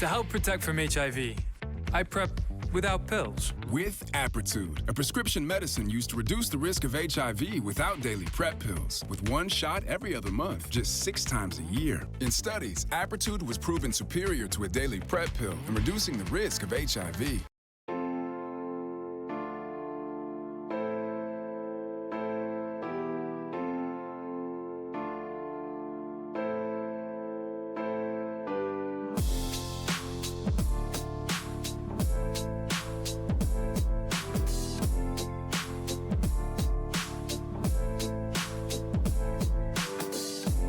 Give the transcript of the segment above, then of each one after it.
To help protect from HIV, I prep without pills. With Apretude, a prescription medicine used to reduce the risk of HIV without daily PrEP pills. With one shot every other month, just 6 times a year. In studies, Apretude was proven superior to a daily PrEP pill in reducing the risk of HIV.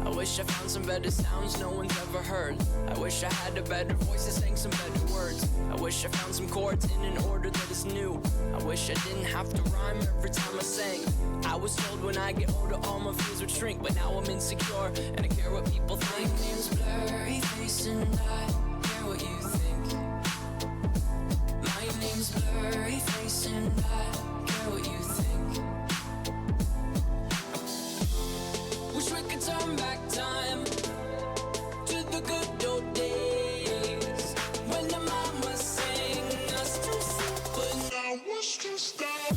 I wish I found some better sounds no one's ever heard. I wish I had a better voice that sang some better words. I wish I found some chords in an order that is new. I wish I didn't have to rhyme every time I sang. I was told when I get older all my fears would shrink, but now I'm insecure and I care what people think. My name's Blurry Face and I care what you think. My name's Blurry Face and I care what you think. Wish we could turn back time to the good old days when the mama sang us to sleep, but now wish to stop.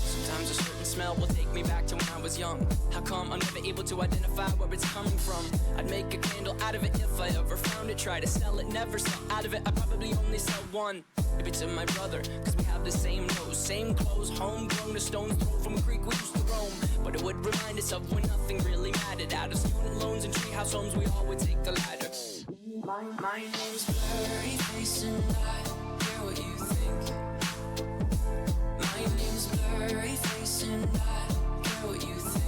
Sometimes a certain smell will take me back to when I was young. How come I'm never able to identify where it's coming from? I'd make a candle out of it if I ever found it. Try to sell it, never sell out of it. I probably only sell one. Maybe to my brother, cause we have the same nose, same clothes, homegrown, a stone's throw from a creek we used to roam. But it would remind us of when nothing really mattered. Out of student loans and treehouse homes, we all would take the ladder. My name's Blurry Face and I care what you think. My name's Blurry Face and I care what you think.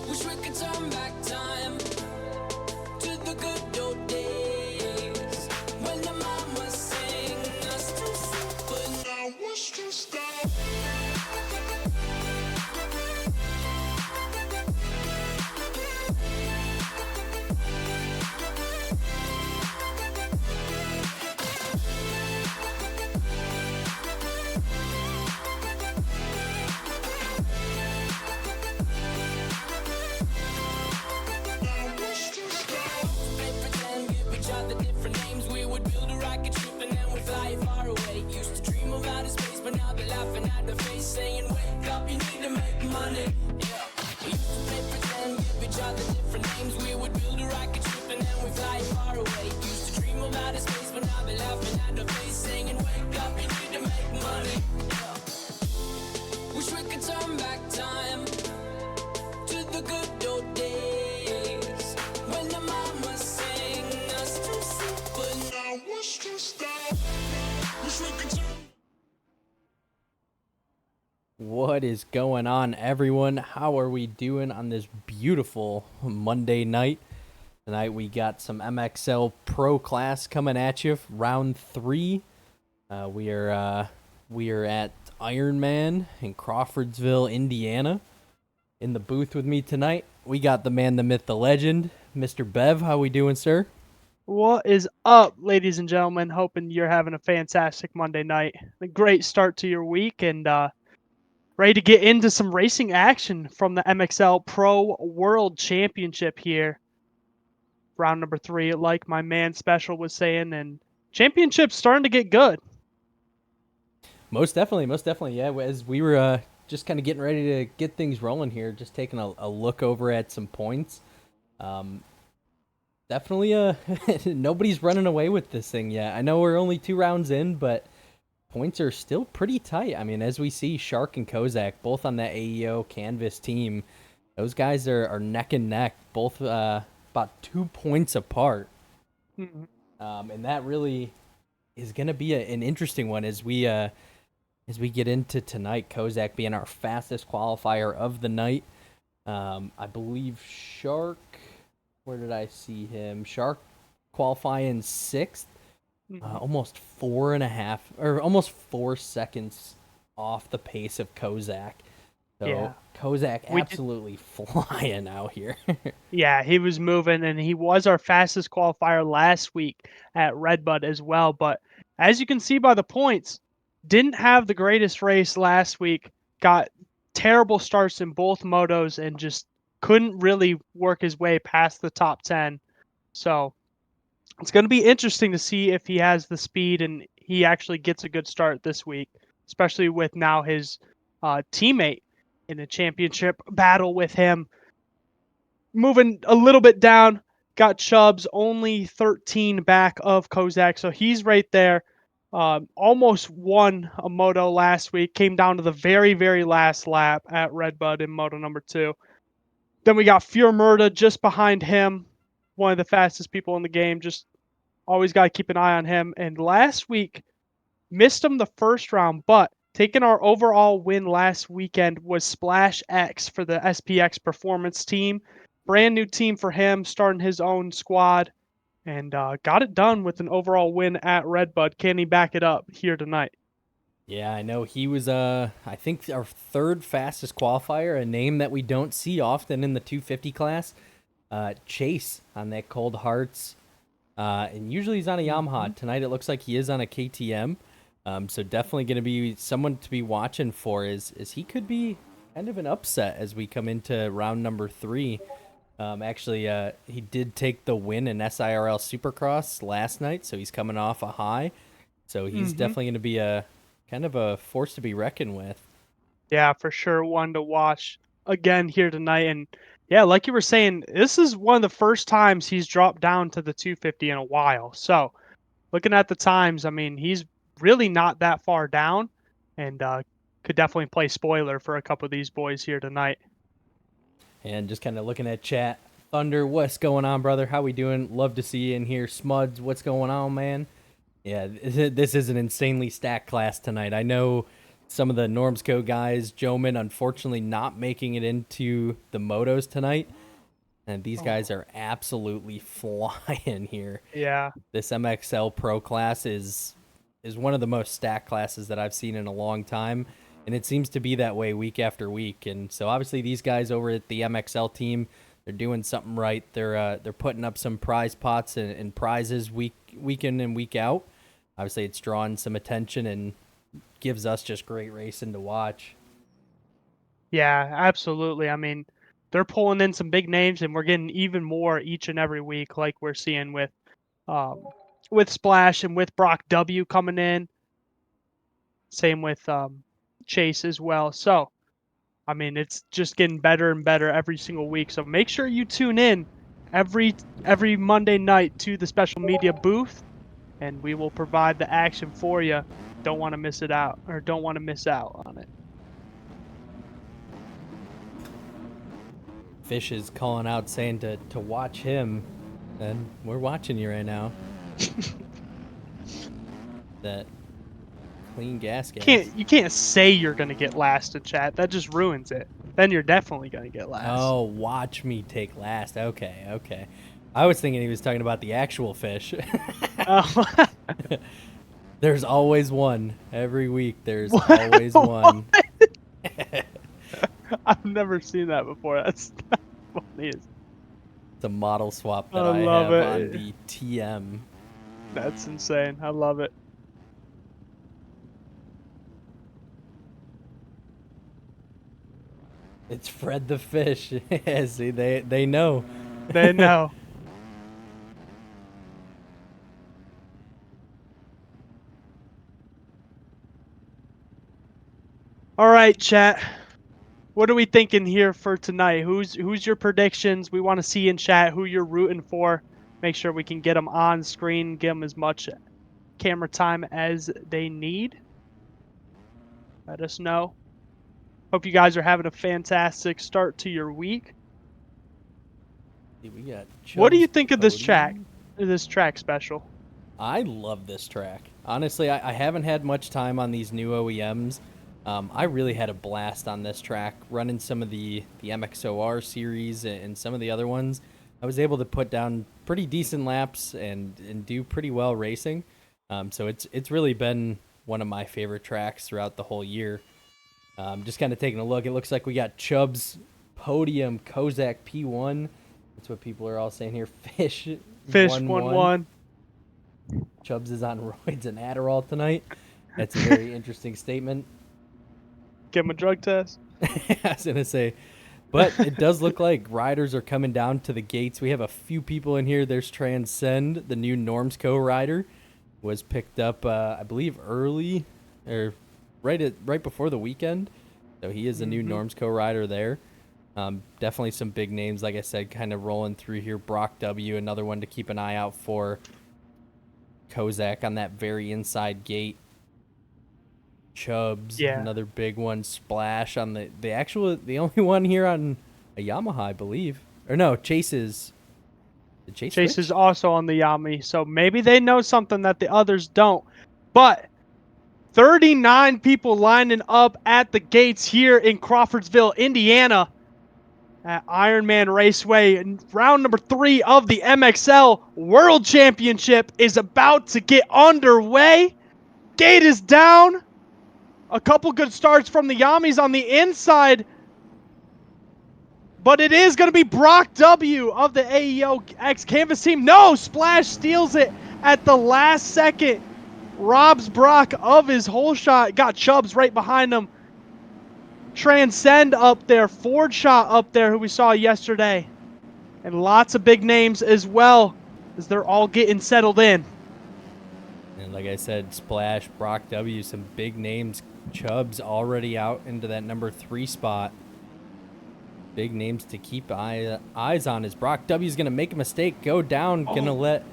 Wish we could turn back time to the good old days when the mama sang us to sleep, but now wish to stop. Saying wake up, you need to make money. Yeah, we used to play pretend, give each other different names. We would build a rocket ship and then we fly far away. Used to dream of outer space, but now they're laughing at the face, saying wake up, you need to make money. Yeah. Wish we could turn back time to the good old days when the mama sang us to sleep, but now wish to stop. Wish we could turn. What is going on, everyone? How are we doing on this beautiful Monday night? Tonight we got some MXL Pro class coming at you, round 3. We are at IRONMAN in Crawfordsville, Indiana. In the booth with me tonight, we got the man, the myth, the legend, Mr. Bev. How we doing, sir? What is up, ladies and gentlemen? Hoping you're having a fantastic Monday night. A great start to your week, and ready to get into some racing action from the MXL Pro World Championship here. Round number 3, like my man Special was saying, and championship's starting to get good. Most definitely, yeah. As we were just kind of getting ready to get things rolling here, just taking a look over at some points. Definitely, nobody's running away with this thing yet. I know we're only 2 rounds in, but points are still pretty tight. I mean, as we see, Shark and Kozak, both on that AEO Canvas team, those guys are neck and neck, both about 2 points apart. Mm-hmm. And that really is going to be an interesting one as we get into tonight. Kozak being our fastest qualifier of the night. I believe Shark, where did I see him? Shark qualifying 6th. Almost 4.5 or almost 4 seconds off the pace of Kozak. So Yeah. Kozak We did, absolutely flying out here. yeah, he was moving, and he was our fastest qualifier last week at Redbud as well. But as you can see by the points, didn't have the greatest race last week. Got terrible starts in both motos, and just couldn't really work his way past the top 10. So it's going to be interesting to see if he has the speed and he actually gets a good start this week, especially with now his teammate in the championship battle with him. Moving a little bit down, got Chubbs only 13 back of Kozak, so he's right there. Almost won a moto last week, came down to the very, very last lap at Redbud in moto number 2. Then we got Murda just behind him, one of the fastest people in the game. Just always got to keep an eye on him. And last week, missed him the first round, but taking our overall win last weekend was Splash X for the SPX Performance team. Brand new team for him, starting his own squad, and got it done with an overall win at Redbud. Can he back it up here tonight? Yeah, I know he was I think our third fastest qualifier, a name that we don't see often in the 250 class. Chase on that Cold Hearts. And usually he's on a Yamaha. Tonight it looks like he is on a KTM. So definitely going to be someone to be watching for is he could be kind of an upset as we come into round number 3. Actually, he did take the win in SIRL Supercross last night, so he's coming off a high. So he's definitely going to be a kind of a force to be reckoned with. Yeah, for sure. One to watch again here tonight. And yeah, like you were saying, this is one of the first times he's dropped down to the 250 in a while. So looking at the times, I mean, he's really not that far down, and could definitely play spoiler for a couple of these boys here tonight. And just kind of looking at chat. Thunder, what's going on, brother? How we doing? Love to see you in here. Smuds, what's going on, man? Yeah, this is an insanely stacked class tonight. I know some of the Normsco guys, Joman, unfortunately not making it into the motos tonight. And these guys are absolutely flying here. Yeah. This MXL Pro class is one of the most stacked classes that I've seen in a long time, and it seems to be that way week after week. And so obviously these guys over at the MXL team, they're doing something right. They're putting up some prize pots and prizes week in and week out. Obviously it's drawing some attention and gives us just great racing to watch. Yeah, absolutely. I mean, they're pulling in some big names, and we're getting even more each and every week, like we're seeing um, with Splash and with Brock W coming in. Same with Chase as well. So, I mean, it's just getting better and better every single week. So make sure you tune in every Monday night to the special media booth, and we will provide the action for you. Don't want to miss it out, or don't want to miss out on it. Fish is calling out saying to watch him, and we're watching you right now. That clean gas. You can't say you're gonna get last in chat. That just ruins it. Then you're definitely gonna get last. Oh, watch me take last. Okay. I was thinking he was talking about the actual fish. Oh. There's always one. Every week there's always one. I've never seen that before. That's funny. It's a model swap that I I love have it. on the TM. That's insane. I love it. It's Fred the Fish. See, they know. They know. All right, chat. What are we thinking here for tonight? Who's your predictions? We want to see in chat who you're rooting for. Make sure we can get them on screen, give them as much camera time as they need. Let us know. Hope you guys are having a fantastic start to your week. We got What do you Chubbs think of this podium. track special? I love this track. Honestly, I haven't had much time on these new OEMs. I really had a blast on this track, running some of the MXOR series and some of the other ones. I was able to put down pretty decent laps and do pretty well racing. So it's really been one of my favorite tracks throughout the whole year. Just kind of taking a look. It looks like we got Chubb's podium, Kozak P1. That's what people are all saying here. Fish 1-1. Chubbs is on roids and Adderall tonight. That's a very interesting statement. Give him a drug test. I was going to say, but it does look like riders are coming down to the gates. We have a few people in here. There's Transcend, the new Normsco rider, was picked up, I believe, early or right before the weekend. So he is a new Normsco rider there. Definitely some big names, like I said, kind of rolling through here. Brock W, another one to keep an eye out for. Kozak on that very inside gate. Chubbs, another big one. Splash on the only one here on a Yamaha, I believe. Or no, Chase is also on the Yami, so maybe they know something that the others don't. But 39 people lining up at the gates here in Crawfordsville, Indiana, at Ironman Raceway. And round number 3 of the MXL World Championship is about to get underway. Gate is down. A couple good starts from the Yamis on the inside. But it is going to be Brock W of the AEO X Canvas team. No, Splash steals it at the last second. Robs Brock of his hole shot. Got Chubbs right behind him. Transcend up there. Ford Shot up there, who we saw yesterday. And lots of big names as well, as they're all getting settled in. And like I said, Splash, Brock W, some big names. Chubbs already out into that number 3 spot. Big names to keep eyes on as Brock W is going to make a mistake, go down, going to let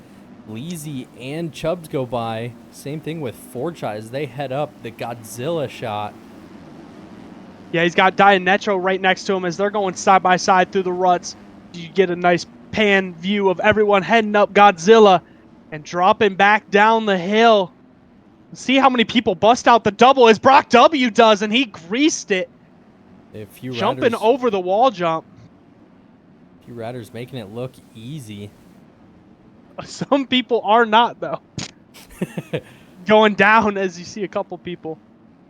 Leezy and Chubbs go by. Same thing with Ford Shot as they head up the Godzilla shot. Yeah, he's got Dianetro right next to him as they're going side by side through the ruts. You get a nice pan view of everyone heading up Godzilla and dropping back down the hill. See how many people bust out the double as Brock W does, and he greased it. Jumping over the wall jump. A few riders making it look easy. Some people are not, though. Going down as you see a couple people.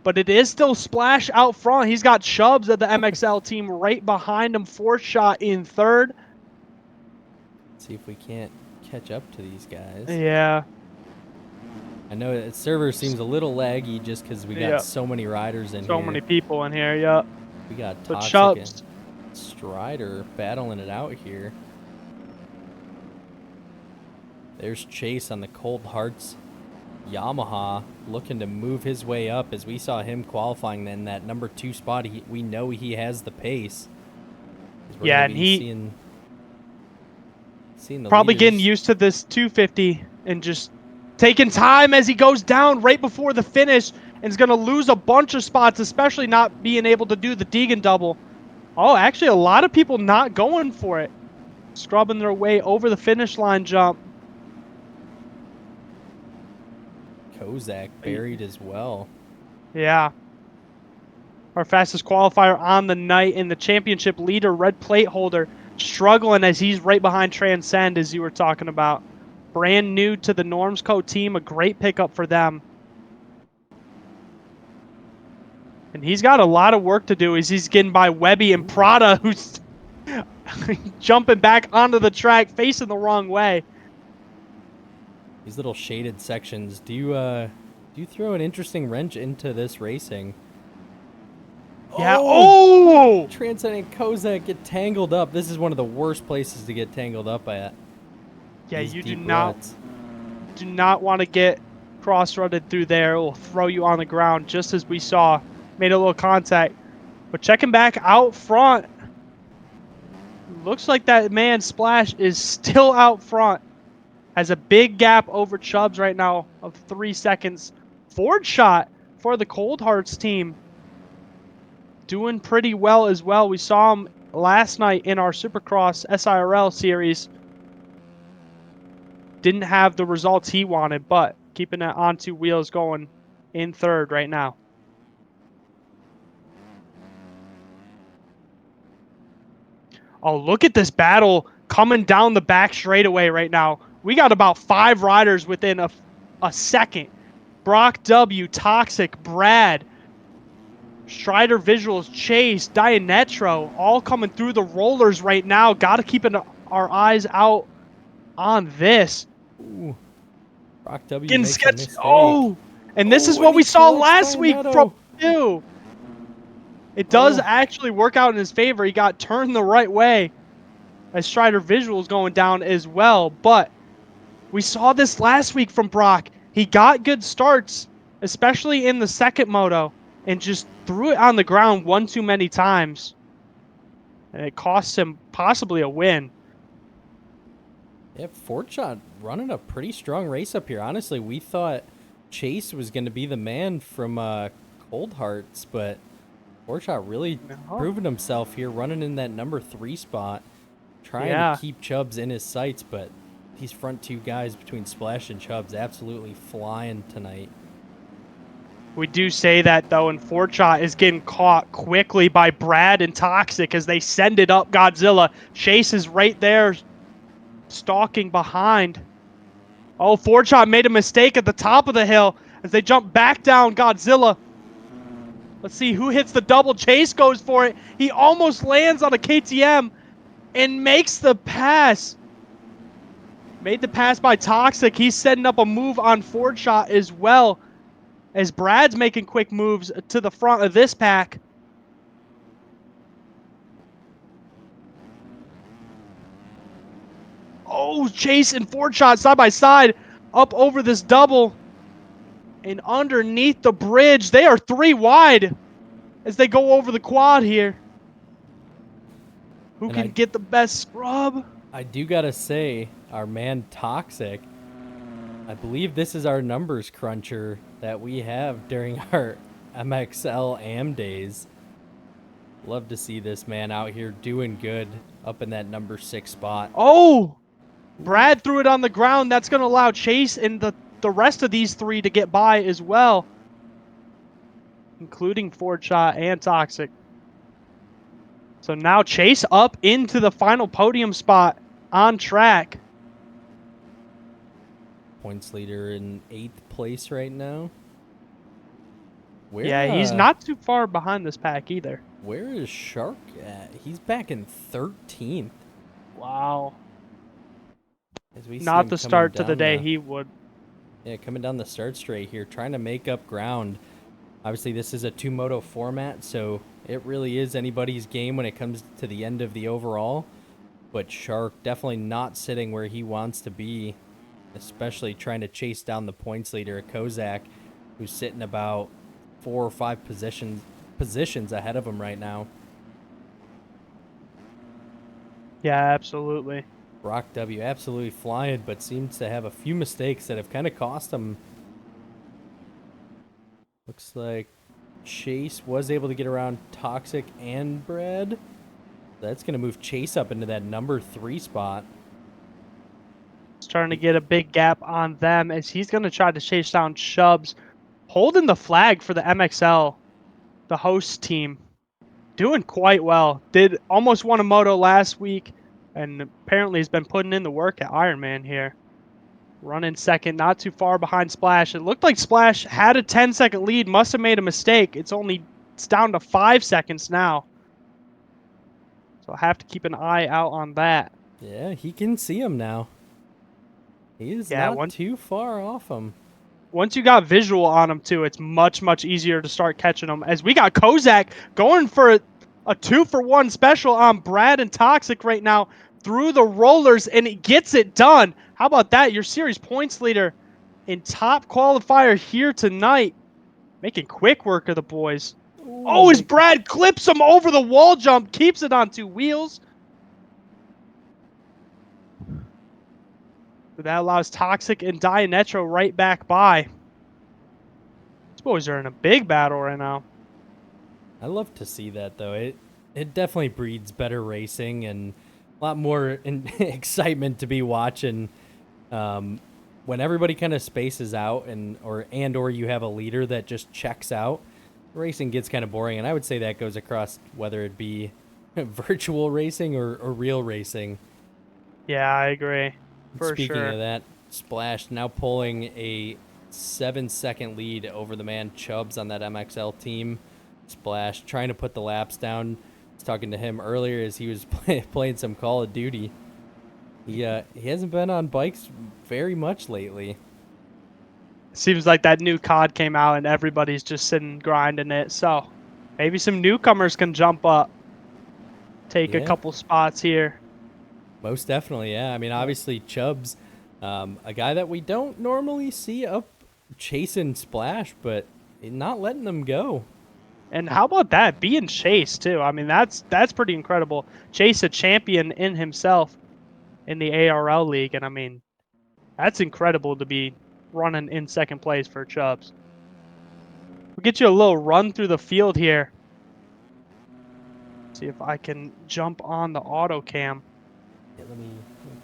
But it is still Splash out front. He's got Chubbs of the MXL team right behind him. 4th shot in 3rd. See if we can't catch up to these guys. Yeah. I know the server seems a little laggy just because we got so many riders in here. So many people in here, yep. We got Toxic Chubbs and Strider battling it out here. There's Chase on the Cold Hearts Yamaha looking to move his way up as we saw him qualifying in that number 2 spot. We know he has the pace. Yeah, and seeing the probably leaders. getting used to this 250 and just taking time as he goes down right before the finish and is going to lose a bunch of spots, especially not being able to do the Deegan double. Oh, actually, a lot of people not going for it. Scrubbing their way over the finish line jump. Kozak buried as well. Yeah. Our fastest qualifier on the night, and the championship leader, red plate holder, struggling as he's right behind Transcend, as you were talking about. Brand new to the Normsco team, a great pickup for them. And he's got a lot of work to do as he's getting by Webby and Prada, who's jumping back onto the track, facing the wrong way. These little shaded sections, do you throw an interesting wrench into this racing? Yeah. Oh! Transcend and Kozak get tangled up. This is one of the worst places to get tangled up at. Yeah, These you deep do ruts. not want to get cross-rutted through there. It will throw you on the ground, just as we saw. Made a little contact. But checking back out front. Looks like that man Splash is still out front. Has a big gap over Chubbs right now of 3 seconds. Ford Shot for the Cold Hearts team. Doing pretty well as well. We saw him last night in our Supercross SIRL series. Didn't have the results he wanted, but keeping that on 2 wheels going in 3rd right now. Oh, look at this battle coming down the back straightaway right now. We got about 5 riders within a second. Brock W, Toxic, Brad, Strider Visuals, Chase, Dianetro, all coming through the rollers right now. Got to keep our eyes out on this. Ooh. Brock W Getting makes a sketched. mistake. Oh, and this is Oh, and what he we saw collects last week from Dianetto. you. It does Oh. actually work out in his favor. He got turned the right way as Strider Visuals going down as well. But we saw this last week from Brock. He got good starts, especially in the second moto, and just threw it on the ground one too many times. And it cost him possibly a win. Yeah, Fortshot running a pretty strong race up here. Honestly, we thought Chase was going to be the man from Cold Hearts, but Fortshot really proven himself here, running in that number 3 spot, trying to keep Chubbs in his sights, but these front 2 guys between Splash and Chubbs absolutely flying tonight. We do say that, though, and Fortshot is getting caught quickly by Brad and Toxic as they send it up Godzilla. Chase is right there, stalking behind. Oh, Fortshot made a mistake at the top of the hill as they jump back down Godzilla. Let's see who hits the double. Chase goes for it. He almost lands on a KTM and makes the pass. Made the pass by Toxic. He's setting up a move on Fortshot as well, as Brad's making quick moves to the front of this pack. Oh, Chase and Fortshot side by side up over this double and underneath the bridge. They are 3 wide as they go over the quad here. Who can get the best scrub? I do gotta say, our man Toxic, I believe this is our numbers cruncher that we have during our MXL AM days. Love to see this man out here doing good up in that number 6 spot. Oh, Brad threw it on the ground. That's going to allow Chase and the rest of these 3 to get by as well, including Fortshot and Toxic. So now Chase up into the final podium spot on track. Points leader in 8th place right now. Yeah, he's not too far behind this pack either. Where is Shark at? He's back in 13th. Wow. As we Not the start to the day he would. Yeah, coming down the start straight here, trying to make up ground. Obviously, this is a 2-moto format, so it really is anybody's game when it comes to the end of the overall. But Shark definitely not sitting where he wants to be, especially trying to chase down the points leader, Kozak, who's sitting about 4 or 5 positions ahead of him right now. Yeah, absolutely. Brock W absolutely flying, but seems to have a few mistakes that have kind of cost him. Looks like Chase was able to get around Toxic and Brad. That's going to move Chase up into that number 3 spot. Starting to get a big gap on them as he's going to try to chase down Chubbs. Holding the flag for the MXL, the host team. Doing quite well. Did almost won a moto last week, and apparently has been putting in the work at IRONMAN here. Running second, not too far behind Splash. It looked like Splash had a 10-second lead, must have made a mistake. It's down to 5 seconds now. So I'll have to keep an eye out on that. Yeah, he can see him now. He's not too far off him. Once you got visual on him, too, it's much, much easier to start catching them. As we got Kozak going for a 2-for-1 special on Brad and Toxic right now through the rollers, and he gets it done. How about that? Your series points leader in top qualifier here tonight. Making quick work of the boys. Ooh. Oh, as Brad clips him over the wall jump, keeps it on 2 wheels. That allows Toxic and Dianetro right back by. These boys are in a big battle right now. I love to see that, though. It definitely breeds better racing and a lot more excitement to be watching when everybody kind of spaces out or you have a leader that just checks out. Racing gets kind of boring, and I would say that goes across whether it be virtual racing or real racing. Yeah, I agree. Speaking of that, Splash now pulling a 7-second lead over the man Chubbs on that MXL team. Splash trying to put the laps down. I was talking to him earlier as he was playing some Call of Duty. He hasn't been on bikes very much lately. Seems like that new COD came out and everybody's just sitting grinding it. So maybe some newcomers can jump up, take a Yeah. couple spots here. Most definitely, yeah. I mean, obviously Chubbs, a guy that we don't normally see up chasing Splash, but not letting them go. And how about that, being Chase too? I mean, that's pretty incredible. Chase, a champion in himself in the ARL league, and I mean, that's incredible to be running in second place for Chubbs. We'll get you a little run through the field here. See if I can jump on the auto cam. Yeah, let me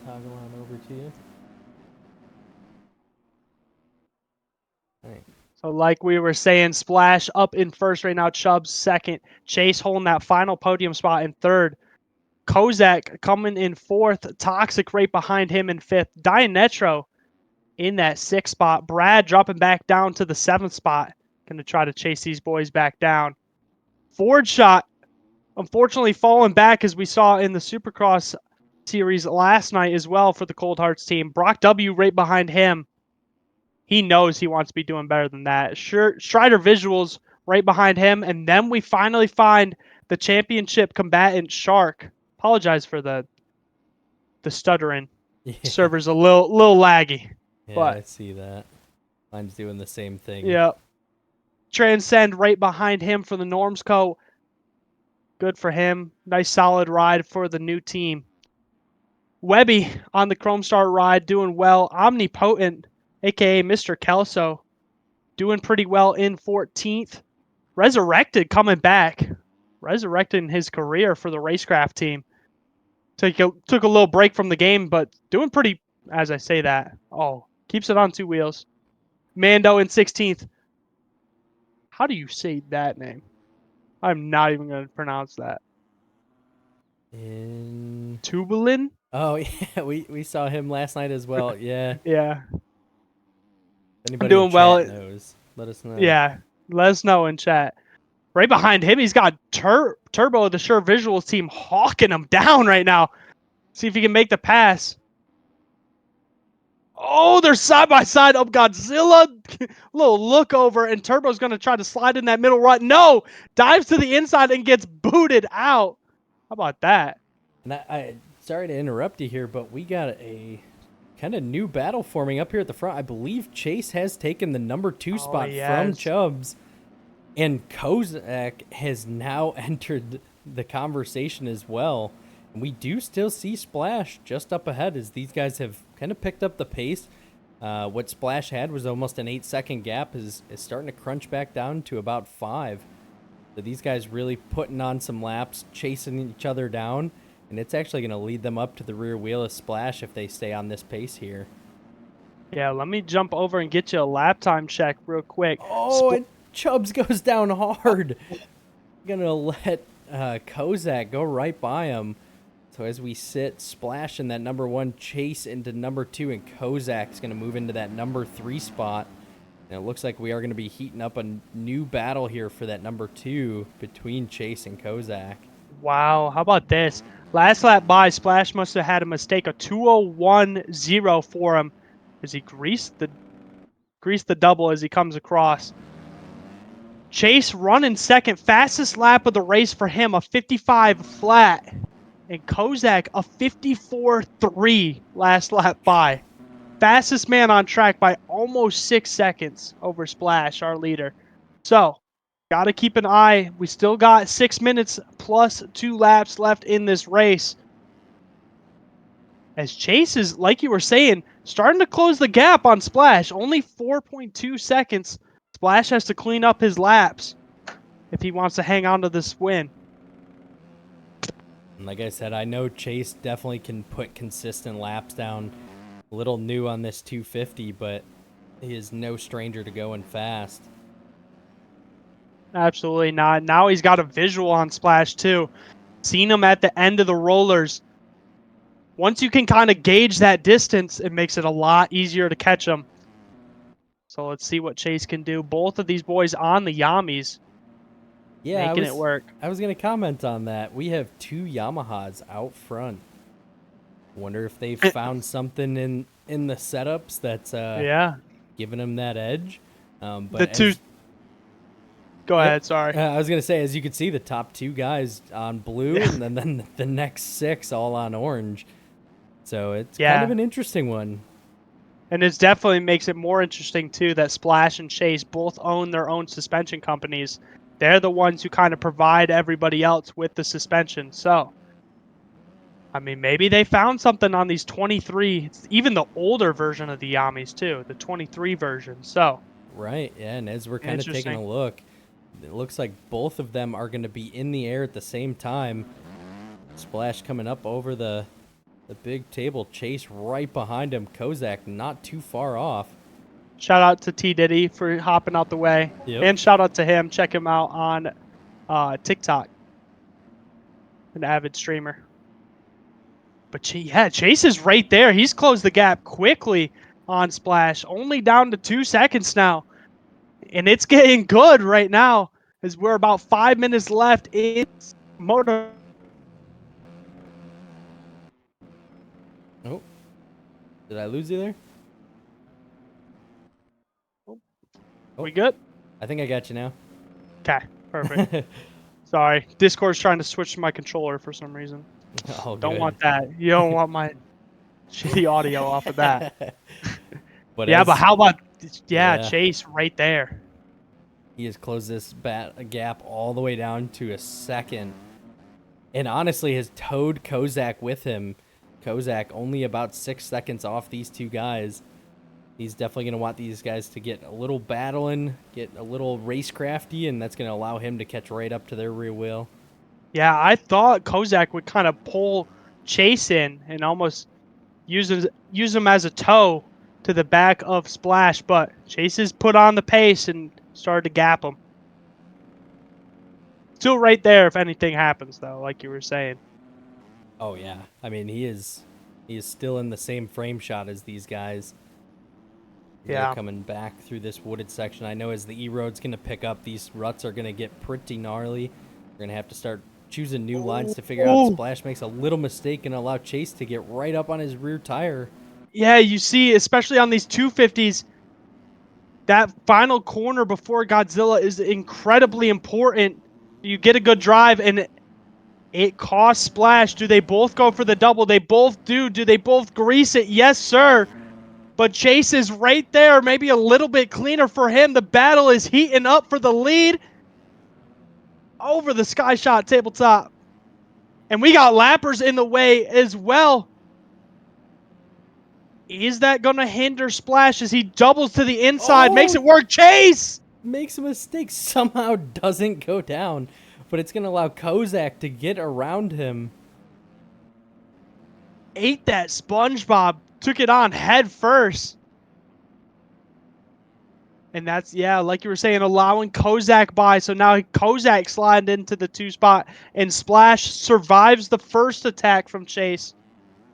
toggle on over to you. All right. So like we were saying, Splash up in first right now, Chubbs second, Chase holding that final podium spot in third, Kozak coming in fourth, Toxic right behind him in fifth, Dianetro in that sixth spot, Brad dropping back down to the seventh spot, going to try to chase these boys back down. Ford Shot unfortunately falling back as we saw in the Supercross series last night as well for the Cold Hearts team. Brock W right behind him. He knows he wants to be doing better than that. Strider Visuals right behind him. And then we finally find the championship combatant Shark. Apologize for the stuttering. Yeah. Server's a little laggy. Yeah, But I see that. Mine's doing the same thing. yeah. Transcend right behind him for the Norms Co. Good for him. Nice solid ride for the new team. Webby on the Chrome Star ride doing well. Omnipotent, aka Mr. Kelso, doing pretty well in 14th. Resurrected coming back. Resurrecting his career for the Racecraft team. Took a little break from the game, but doing pretty, as I say that. Oh, keeps it on two wheels. Mando in 16th. How do you say that name? I'm not even going to pronounce that. In... Tubulin? Oh, yeah, we saw him last night as well. Yeah. Yeah. Anybody doing in chat well. knows, let us know. Yeah. Let us know in chat. Right behind him, he's got Turbo, the Sure Visuals team, hawking him down right now. See if he can make the pass. Oh, they're side by side up Godzilla. Little look over, and Turbo's going to try to slide in that middle rut. No! Dives to the inside and gets booted out. How about that? And I sorry to interrupt you here, but we got a kind of new battle forming up here at the front. I believe Chase has taken the number 2 spot from Chubbs, and Kozak has now entered the conversation as well. And we do still see Splash just up ahead as these guys have kind of picked up the pace. What Splash had was almost an 8-second gap is starting to crunch back down to about 5. So these guys really putting on some laps, chasing each other down, and it's actually going to lead them up to the rear wheel of Splash if they stay on this pace here. Yeah, let me jump over and get you a lap time check real quick. Oh, and Chubbs goes down hard. Gonna let Kozak go right by him. So as we sit, Splash in that number 1, Chase into number 2, and Kozak's going to move into that number 3 spot. And it looks like we are going to be heating up a new battle here for that number 2 between Chase and Kozak. Wow, how about this? Last lap by, Splash must have had a mistake, a 2:01.0 for him as he greased the double as he comes across. Chase running second, fastest lap of the race for him, a 55 flat. And Kozak, a 54.3 last lap by. Fastest man on track by almost 6 seconds over Splash, our leader. So, got to keep an eye. We still got 6 minutes plus 2 laps left in this race. As Chase is, like you were saying, starting to close the gap on Splash. Only 4.2 seconds. Splash has to clean up his laps if he wants to hang on to this win. Like I said, I know Chase definitely can put consistent laps down. A little new on this 250, but he is no stranger to going fast. Absolutely not. Now he's got a visual on Splash too. Seen him at the end of the rollers. Once you can kind of gauge that distance, it makes it a lot easier to catch him. So let's see what Chase can do. Both of these boys on the Yamis, Yeah, making it work. I was gonna comment on that. We have 2 Yamahas out front. Wonder if they've found something in the setups that's Yeah. giving them that edge. But The two. Go Yep. ahead. Sorry. I was gonna say, as you can see, the top 2 guys on blue, and then the next 6 all on orange. So it's kind of an interesting one. And it definitely makes it more interesting too that Splash and Chase both own their own suspension companies. They're the ones who kind of provide everybody else with the suspension. So, I mean, maybe they found something on these 23, even the older version of the Yamis too, the 23 version. So, Right, yeah, and as we're kind of taking interesting. a look, it looks like both of them are going to be in the air at the same time. Splash coming up over the big table, Chase right behind him, Kozak not too far off. Shout out to T Diddy for hopping out the way, Yep. and shout out to him. Check him out on TikTok, an avid streamer. But Chase is right there. He's closed the gap quickly on Splash, only down to 2 seconds now, and it's getting good right now as we're about 5 minutes left in motor. Oh, did I lose you there? We good? I think I got you now. Okay, perfect. Sorry, Discord's trying to switch to my controller for some reason. Oh, Don't good. want that. You don't want my shitty audio off of that. But Yeah, but how about Yeah. Chase right there? he has closed this gap all the way down to a second, and honestly has towed Kozak with him. Kozak only about 6 seconds off these 2 guys. He's definitely going to want these guys to get a little battling, get a little racecrafty, and that's going to allow him to catch right up to their rear wheel. Yeah, I thought Kozak would kind of pull Chase in and almost use him as a tow to the back of Splash, but Chase has put on the pace and started to gap him. Still right there if anything happens, though, like you were saying. Oh yeah, I mean he is still in the same frame shot as these guys. Yeah. They're coming back through this wooded section. I know as the E-Road's going to pick up, these ruts are going to get pretty gnarly. We're going to have to start choosing new lines to figure out. Splash makes a little mistake and allow Chase to get right up on his rear tire. Yeah, you see, especially on these 250s, that final corner before Godzilla is incredibly important. You get a good drive, and it costs Splash. Do they both go for the double? They both do. Do they both grease it? Yes, sir. But Chase is right there, maybe a little bit cleaner for him. The battle is heating up for the lead over the Sky Shot tabletop. And we got lappers in the way as well. Is that going to hinder Splash as he doubles to the inside, makes it work? Chase! Makes a mistake, somehow doesn't go down, but it's going to allow Kozak to get around him. Ate that SpongeBob, took it on head first. And that's, yeah, like you were saying, allowing Kozak by. So now Kozak sliding into the 2 spot, and Splash survives the first attack from Chase.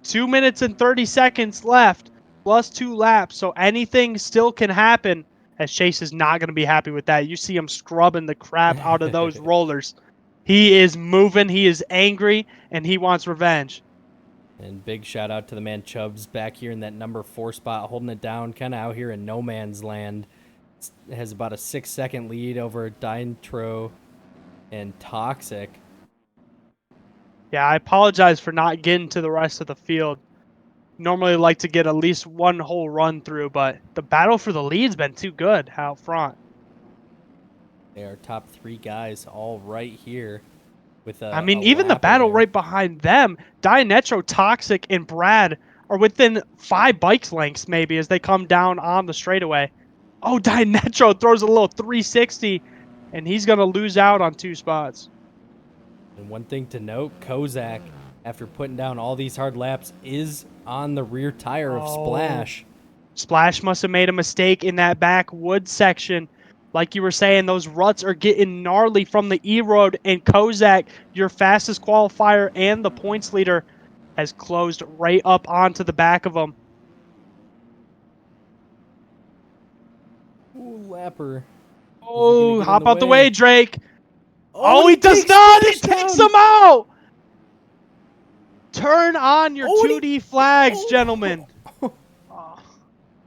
2 minutes and 30 seconds left, plus 2 laps. So anything still can happen, as Chase is not going to be happy with that. You see him scrubbing the crap out of those rollers. He is moving, he is angry, and he wants revenge. And big shout out to the man Chubbs back here in that number 4 spot, holding it down, kind of out here in no man's land. It has about a 6-second lead over Dintro and Toxic. Yeah, I apologize for not getting to the rest of the field. Normally like to get at least one whole run through, but the battle for the lead's been too good out front. They are top 3 guys all right here. With I mean, even the battle right behind them, Dianetro, Toxic, and Brad are within 5 bike lengths maybe as they come down on the straightaway. Oh, Dianetro throws a little 360, and he's going to lose out on 2 spots. And one thing to note, Kozak, after putting down all these hard laps, is on the rear tire of Splash. Splash must have made a mistake in that back wood section. Like you were saying, those ruts are getting gnarly from the E-Road, and Kozak, your fastest qualifier and the points leader, has closed right up onto the back of him. lapper. Oh, get in hop the out the way? way, Drake. Oh, Oh, he does takes not. He Splash takes down. him out. Turn on your Oh, and he- 2D flags, oh. gentlemen. Oh,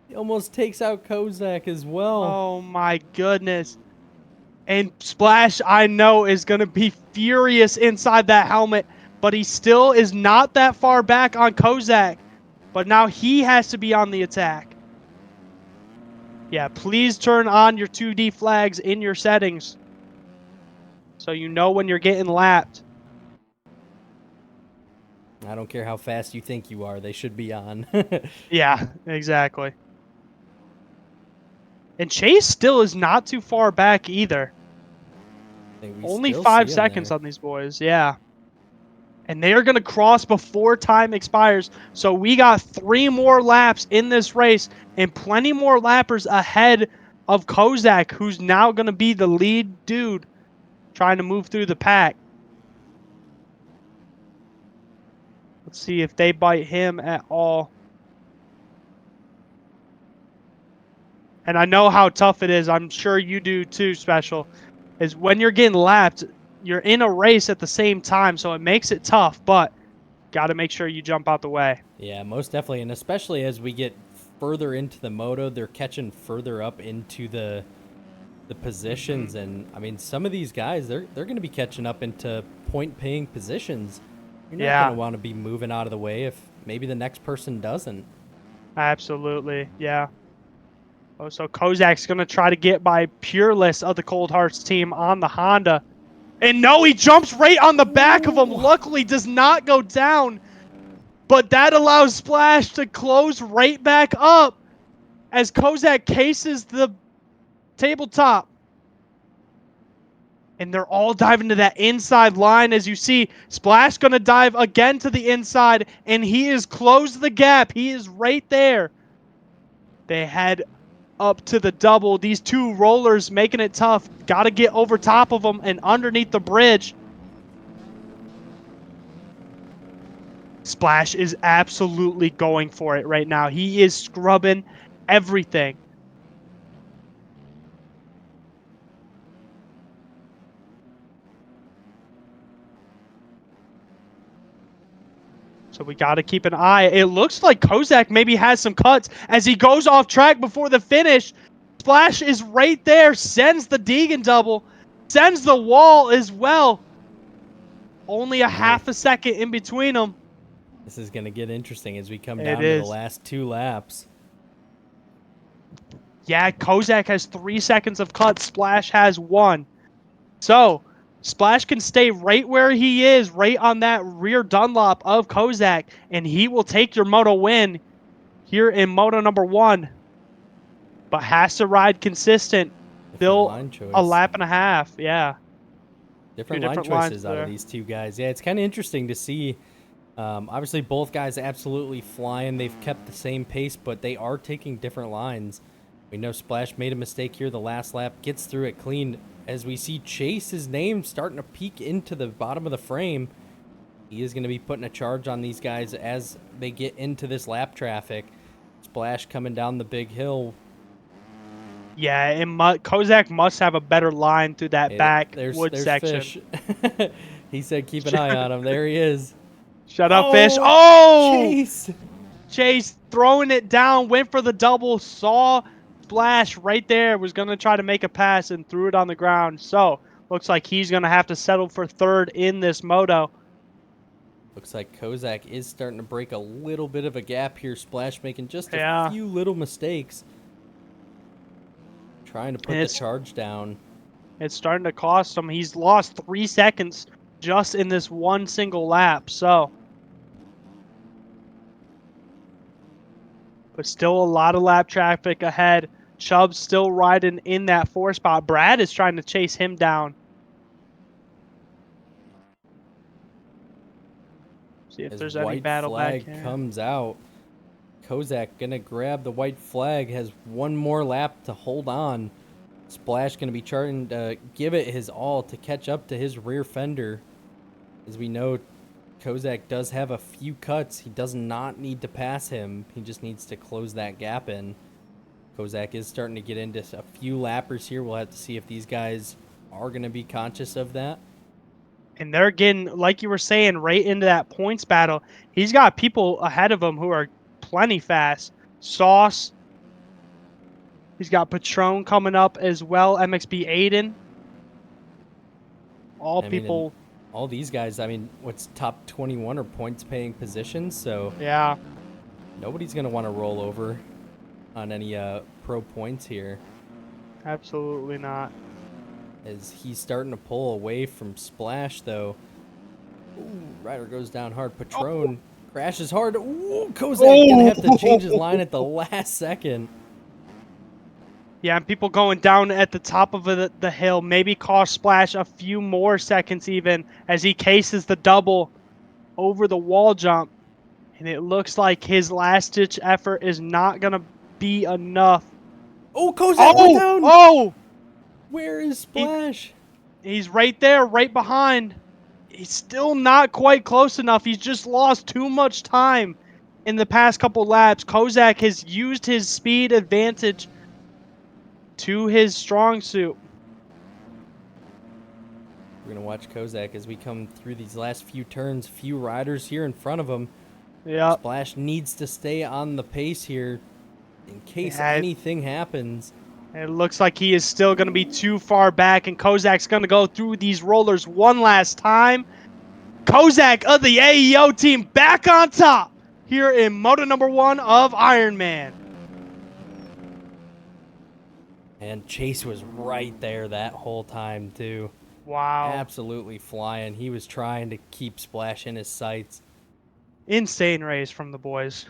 He almost takes out Kozak as well. oh my goodness. And Splash, I know, is going to be furious inside that helmet, but he still is not that far back on Kozak. But now he has to be on the attack. Yeah, please turn on your 2D flags in your settings so you know when you're getting lapped. I don't care how fast you think you are. They should be on. Yeah, exactly. And Chase still is not too far back either. I think we Only still see 5 him seconds there. on these boys, yeah. And they are going to cross before time expires. So we got 3 more laps in this race and plenty more lappers ahead of Kozak, who's now going to be the lead dude trying to move through the pack. Let's see if they bite him at all. And I know how tough it is. I'm sure you do too, Special. Is when you're getting lapped, you're in a race at the same time, so it makes it tough, but got to make sure you jump out the way. Yeah, most definitely, and especially as we get further into the moto, they're catching further up into the positions, and I mean, some of these guys, they're going to be catching up into point-paying positions. You're not Yeah. going to want to be moving out of the way if maybe the next person doesn't. Absolutely, yeah. Oh, so Kozak's going to try to get by Pureless of the Cold Hearts team on the Honda. And no, he jumps right on the back of him. Ooh. Luckily, does not go down. But that allows Splash to close right back up as Kozak cases the tabletop. And they're all diving to that inside line. As you see, Splash going to dive again to the inside. And he has closed the gap. He is right there. They head up to the double. These 2 rollers making it tough. Got to get over top of them and underneath the bridge. Splash is absolutely going for it right now. He is scrubbing everything. So we got to keep an eye. It looks like Kozak maybe has some cuts as he goes off track before the finish. Splash is right there, sends the Deegan double, sends the wall as well. Only a half a second in between them. This is going to get interesting as we come It down to the is. last 2 laps. Yeah, Kozak has 3 seconds of cut. Splash has 1. So Splash can stay right where he is, right on that rear Dunlop of Kozak, and he will take your moto win here in moto number 1. But has to ride consistent. Different Still line choice. a lap and a half. Yeah. Different Two line different lines choices out there. of these 2 guys. Yeah, it's kind of interesting to see. Obviously, both guys absolutely flying. They've kept the same pace, but they are taking different lines. We know Splash made a mistake here the last lap, gets through it clean. As we see Chase's name starting to peek into the bottom of the frame, he is going to be putting a charge on these guys as they get into this lap traffic. Splash coming down the big hill. Yeah, and Kozak must have a better line through that back There's wood section. Fish. He said keep an eye on him. There he is. Shut up, Fish. Oh! Chase! Chase throwing it down, went for the double, saw Splash right there, was going to try to make a pass and threw it on the ground. So, looks like he's going to have to settle for 3rd in this moto. Looks like Kozak is starting to break a little bit of a gap here. Splash making just a Yeah. few little mistakes. Trying to put the charge down. It's starting to cost him. He's lost 3 seconds just in this one single lap. So, but still a lot of lap traffic ahead. Chubb's still riding in that 4 spot. Brad is trying to chase him down. See if As there's any white battle back flag here. comes out, Kozak gonna grab the white flag. Has 1 more lap to hold on. Splash gonna be trying to give it his all to catch up to his rear fender. As we know, Kozak does have a few cuts. He does not need to pass him. He just needs to close that gap in. Kozak is starting to get into a few lappers here. We'll have to see if these guys are going to be conscious of that. And they're getting, like you were saying, right into that points battle. He's got people ahead of him who are plenty fast. Sauce. He's got Patron coming up as well. MXB Aiden. All people. All these guys, I mean, what's top 21 are points paying positions, so Yeah. nobody's going to want to roll over on any pro points here. Absolutely not. As he's starting to pull away from Splash, though. Ooh, Ryder goes down hard. Patron crashes hard. Ooh, Kozak gonna have to change his line at the last second. Yeah, and people going down at the top of the hill. Maybe cost Splash a few more seconds even as he cases the double over the wall jump. And it looks like his last-ditch effort is not going to be enough. Oh, Kozak went down! Oh! Where is Splash? He's right there, right behind. He's still not quite close enough. He's just lost too much time in the past couple laps. Kozak has used his speed advantage to his strong suit. We're going to watch Kozak as we come through these last few turns. Few riders here in front of him. Yeah. Splash needs to stay on the pace here in case anything happens. It looks like he is still going to be too far back, and Kozak's going to go through these rollers one last time. Kozak of the AEO team back on top here in Moto number 1 of Ironman. And Chase was right there that whole time, too. Wow. Absolutely flying. He was trying to keep Splash in his sights. Insane race from the boys.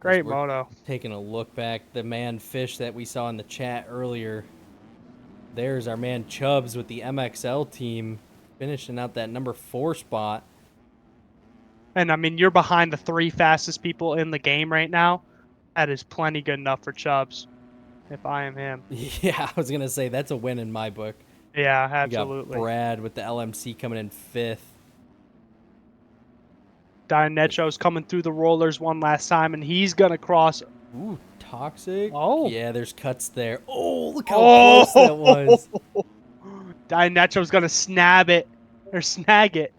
Great moto. Taking a look back, the man Fish that we saw in the chat earlier. There's our man Chubbs with the MXL team finishing out that number 4 spot. And I mean, you're behind the 3 fastest people in the game right now. That is plenty good enough for Chubbs, if I am him. Yeah, I was going to say that's a win in my book. Yeah, absolutely. We got Brad with the LMC coming in 5th. Dinetro's coming through the rollers one last time, and he's going to cross. Ooh, Toxic. Oh. Yeah, there's cuts there. Oh, look how close that was. Dinetro's going to snag it.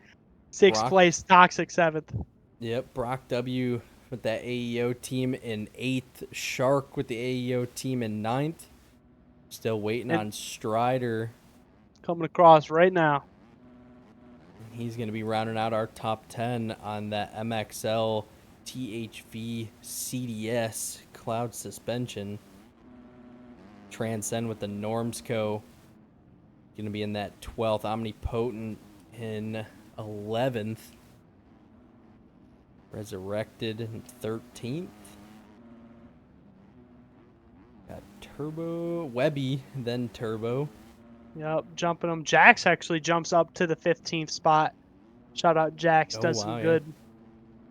6th place, Toxic 7th. Yep, Brock W with that AEO team in 8th. Shark with the AEO team in 9th. Still waiting on Strider. Coming across right now. He's going to be rounding out our top 10 on that MXL THV CDS cloud suspension. Transcend with the Normsco. Going to be in that 12th. Omnipotent in 11th. Resurrected in 13th. Got Turbo. Webby, then Turbo. Yep, jumping him. Jax actually jumps up to the 15th spot. Shout out Jax, does some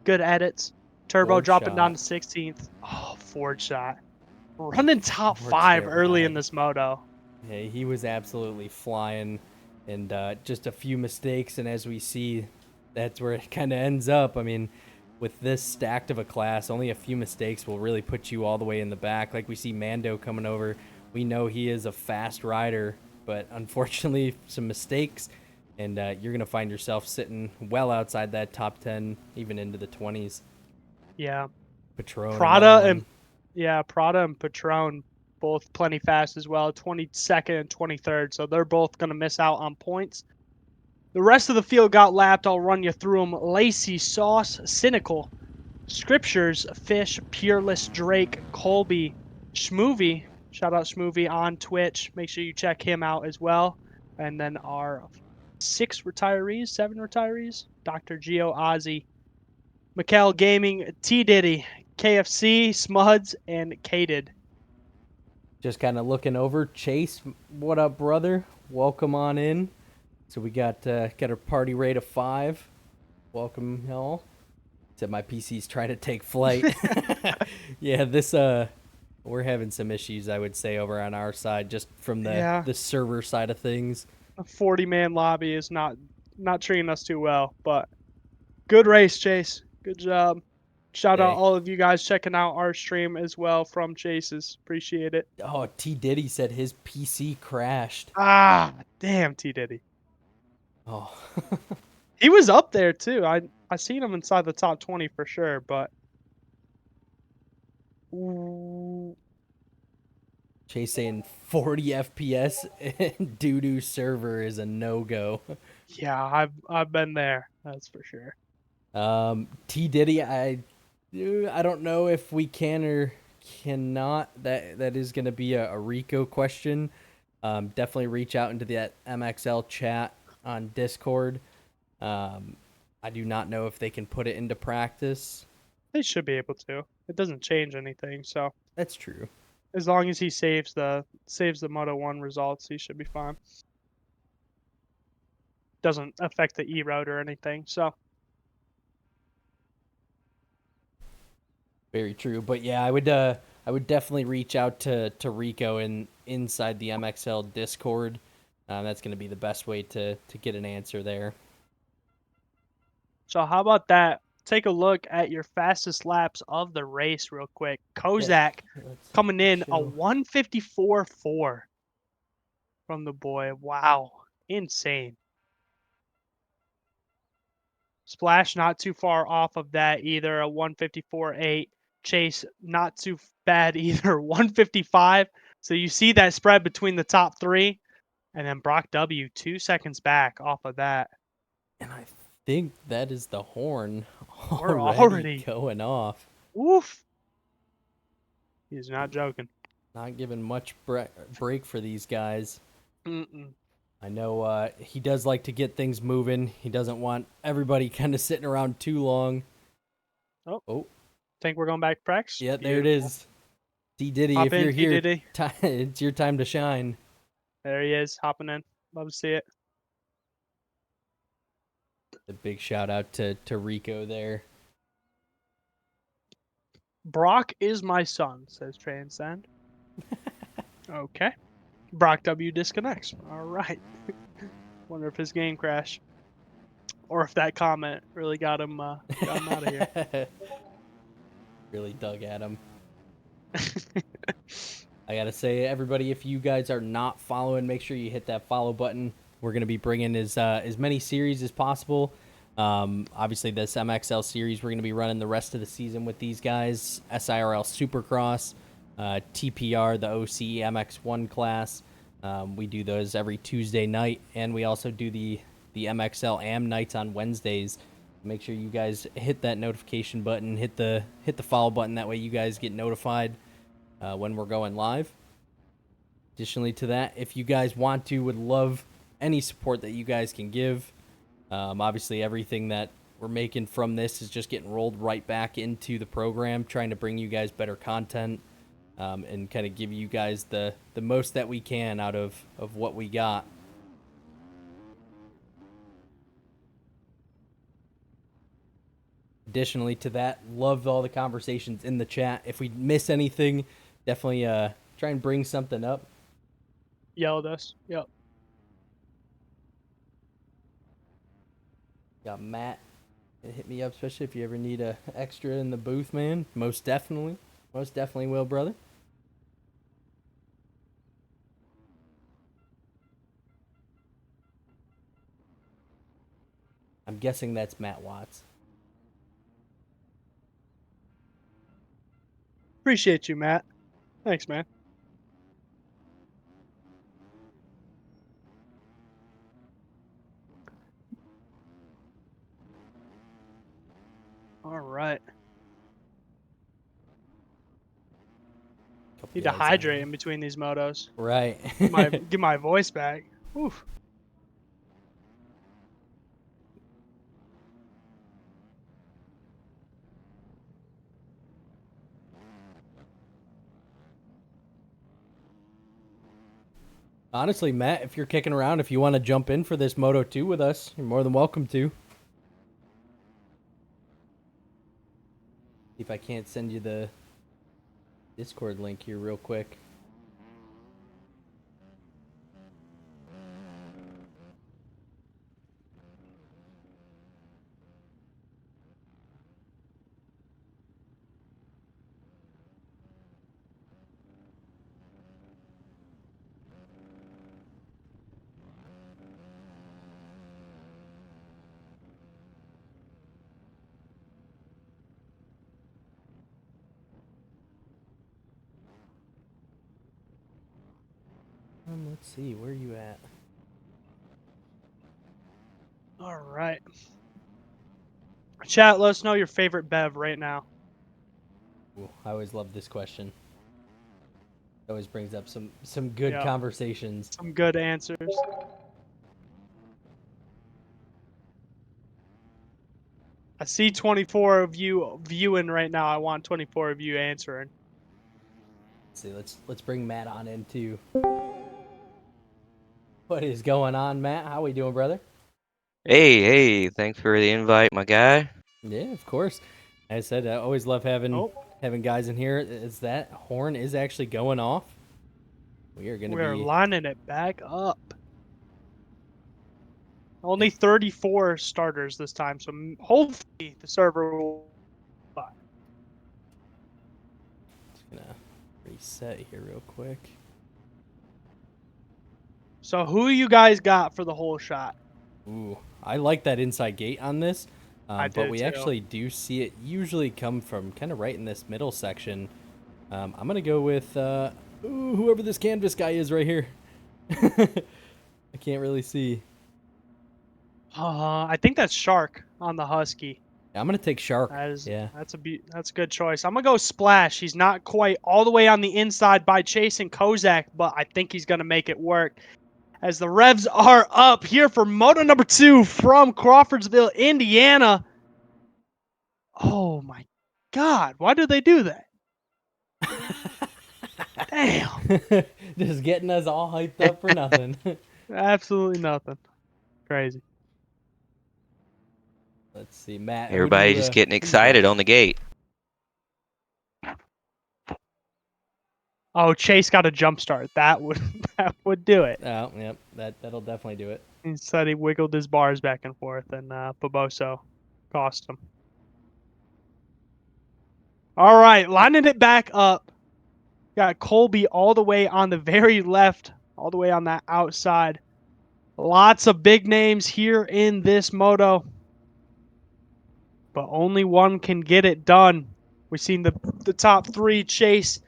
good edits. Turbo Ford dropping shot. down to 16th. Oh, Ford shot. Running top 5 early in this moto. Yeah, he was absolutely flying, and just a few mistakes, and as we see, that's where it kind of ends up. I mean, with this stacked of a class, only a few mistakes will really put you all the way in the back. Like we see Mando coming over. We know he is a fast rider, but unfortunately, some mistakes, and you're going to find yourself sitting well outside that top 10, even into the 20s. Yeah. Patron. Prada and Patron, both plenty fast as well, 22nd and 23rd, so they're both going to miss out on points. The rest of the field got lapped. I'll run you through them. Lacey, Sauce, Cynical, Scriptures, Fish, Peerless, Drake, Colby, Schmoovy. Shout out Schmoovy on Twitch. Make sure you check him out as well. And then our 7 retirees, Dr. Geo, Ozzy, Mikkel Gaming, T Diddy, KFC, Smuds, and Kated. Just kind of looking over. Chase, what up, brother? Welcome on in. So we got a party rate of 5. Welcome, y'all. Except my PC's trying to take flight. Yeah, this we're having some issues, I would say, over on our side, just from the server side of things. A 40-man lobby is not treating us too well, but good race, Chase. Good job. Shout out Okay. all of you guys checking out our stream as well from Chase's. Appreciate it. Oh, T Diddy said his PC crashed. Ah, damn T Diddy. Oh. He was up there too. I seen him inside the top 20 for sure, but ooh, Chase saying 40 FPS and doo-doo server is a no-go. yeah, I've been there. That's for sure. T Diddy, I don't know if we can or cannot. That is going to be a Rico question. Definitely reach out into that MXL chat on Discord. I do not know if they can put it into practice. They should be able to. It doesn't change anything, so That's true. as long as he saves the Moto 1 results, he should be fine. Doesn't affect the E-route or anything, so Very true. But yeah, I would definitely reach out to Rico inside the MXL Discord. That's going to be the best way to get an answer there. So how about that? Take a look at your fastest laps of the race real quick. Kozak Let's coming in a show. 154.4 from the boy. Wow. Insane. Splash not too far off of that either, a 154.8. Chase not too bad either, 155. So you see that spread between the top three, and then Brock W 2 seconds back off of that. And I think that is the horn We're already already going off. oof. He's not joking. Not giving much break for these guys. Mm-mm. I know he does like to get things moving. He doesn't want everybody kind of sitting around too long. Oh, think we're going back to practice? Yeah, there it is. D Diddy, Hop if in, you're T here, Diddy. it's your time to shine. There he is, hopping in. Love to see it. A big shout out to Rico there. Brock is my son, says Transcend. Okay. Brock W disconnects. All right. Wonder if his game crashed, or if that comment really got him out of here. Really dug at him. I gotta say, everybody, if you guys are not following, make sure you hit that follow button. We're gonna be bringing as many series as possible. Obviously, this MXL series, we're gonna be running the rest of the season with these guys. SIRL Supercross, TPR, the OC MX1 class. We do those every Tuesday night, and we also do the MXL AM nights on Wednesdays. Make sure you guys hit that notification button, hit the follow button. That way, you guys get notified when we're going live. Additionally to that, if you guys want to, would love any support that you guys can give. Obviously, everything that we're making from this is just getting rolled right back into the program, trying to bring you guys better content and kind of give you guys the most that we can out of what we got. Additionally to that, loved all the conversations in the chat. If we miss anything, definitely try and bring something up. Yelled us. Yep. Got Matt. Hit me up, especially if you ever need a extra in the booth, man. Most definitely will, brother. I'm guessing that's Matt Watts. Appreciate you, Matt. Thanks, man. All right. Couple Need to guys hydrate on. in between these motos. Right. Get my voice back. Oof. Honestly, Matt, if you're kicking around, if you want to jump in for this Moto 2 with us, you're more than welcome to. See if I can't send you the Discord link here real quick. Let's see, where are you at? All right. Chat, let us know your favorite bev right now. Ooh, I always love this question. It always brings up some good Yeah. conversations. Some good answers. I see 24 of you viewing right now. I want 24 of you answering. Let's see, let's bring Matt on in too. What is going on, Matt? How we doing, brother? Hey, thanks for the invite, my guy. Yeah, of course. As I said, I always love having Oh, guys in here. Is that horn is actually going off? We are going to we're be lining it back up. Only 34 starters this time, so hopefully the server will. gonna reset here real quick. So who you guys got for the whole shot? Ooh, I like that inside gate on this, I but did we too. actually do see it usually come from kind of right in this middle section. I'm gonna go with whoever this canvas guy is right here. I can't really see. I think that's Shark on the Husky. I'm gonna take Shark. That's Yeah. that's a good choice. I'm gonna go Splash. He's not quite all the way on the inside by chasing Kozak, but I think he's gonna make it work. As the revs are up here for moto number 2 from Crawfordsville, Indiana. Oh my God! Why do they do that? Damn! Just getting us all hyped up for nothing. Absolutely nothing. Crazy. Let's see, Matt. Everybody just getting who do you got? excited on the gate. Oh, Chase got a jump start. That would do it. Oh, yep. That'll definitely do it. Instead, he wiggled his bars back and forth, and Boboso cost him. All right, lining it back up. Got Colby all the way on the very left, all the way on that outside. Lots of big names here in this moto, but only one can get it done. We've seen the top 3, Chase,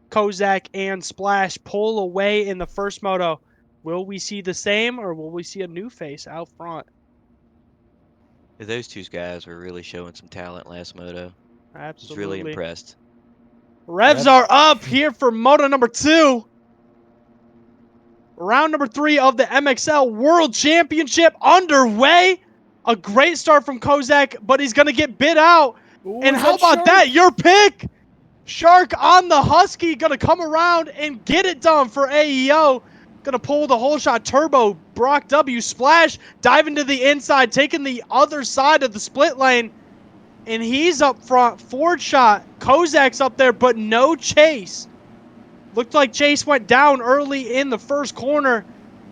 Kozak, and Splash, pull away in the first moto. Will we see the same, or will we see a new face out front? Those two guys were really showing some talent last moto. I was really Absolutely. impressed. Revs are up here for moto number 2. Round number 3 of the MXL World Championship underway. A great start from Kozak, but he's going to get bit out. Ooh, And is how about Shark? that? Your pick. Shark on the Husky. Going to come around and get it done for AEO. Going to pull the whole shot. Turbo, Brock W, Splash, diving to the inside, taking the other side of the split lane. And he's up front. Ford shot. Kozak's up there, but no Chase. Looked like Chase went down early in the first corner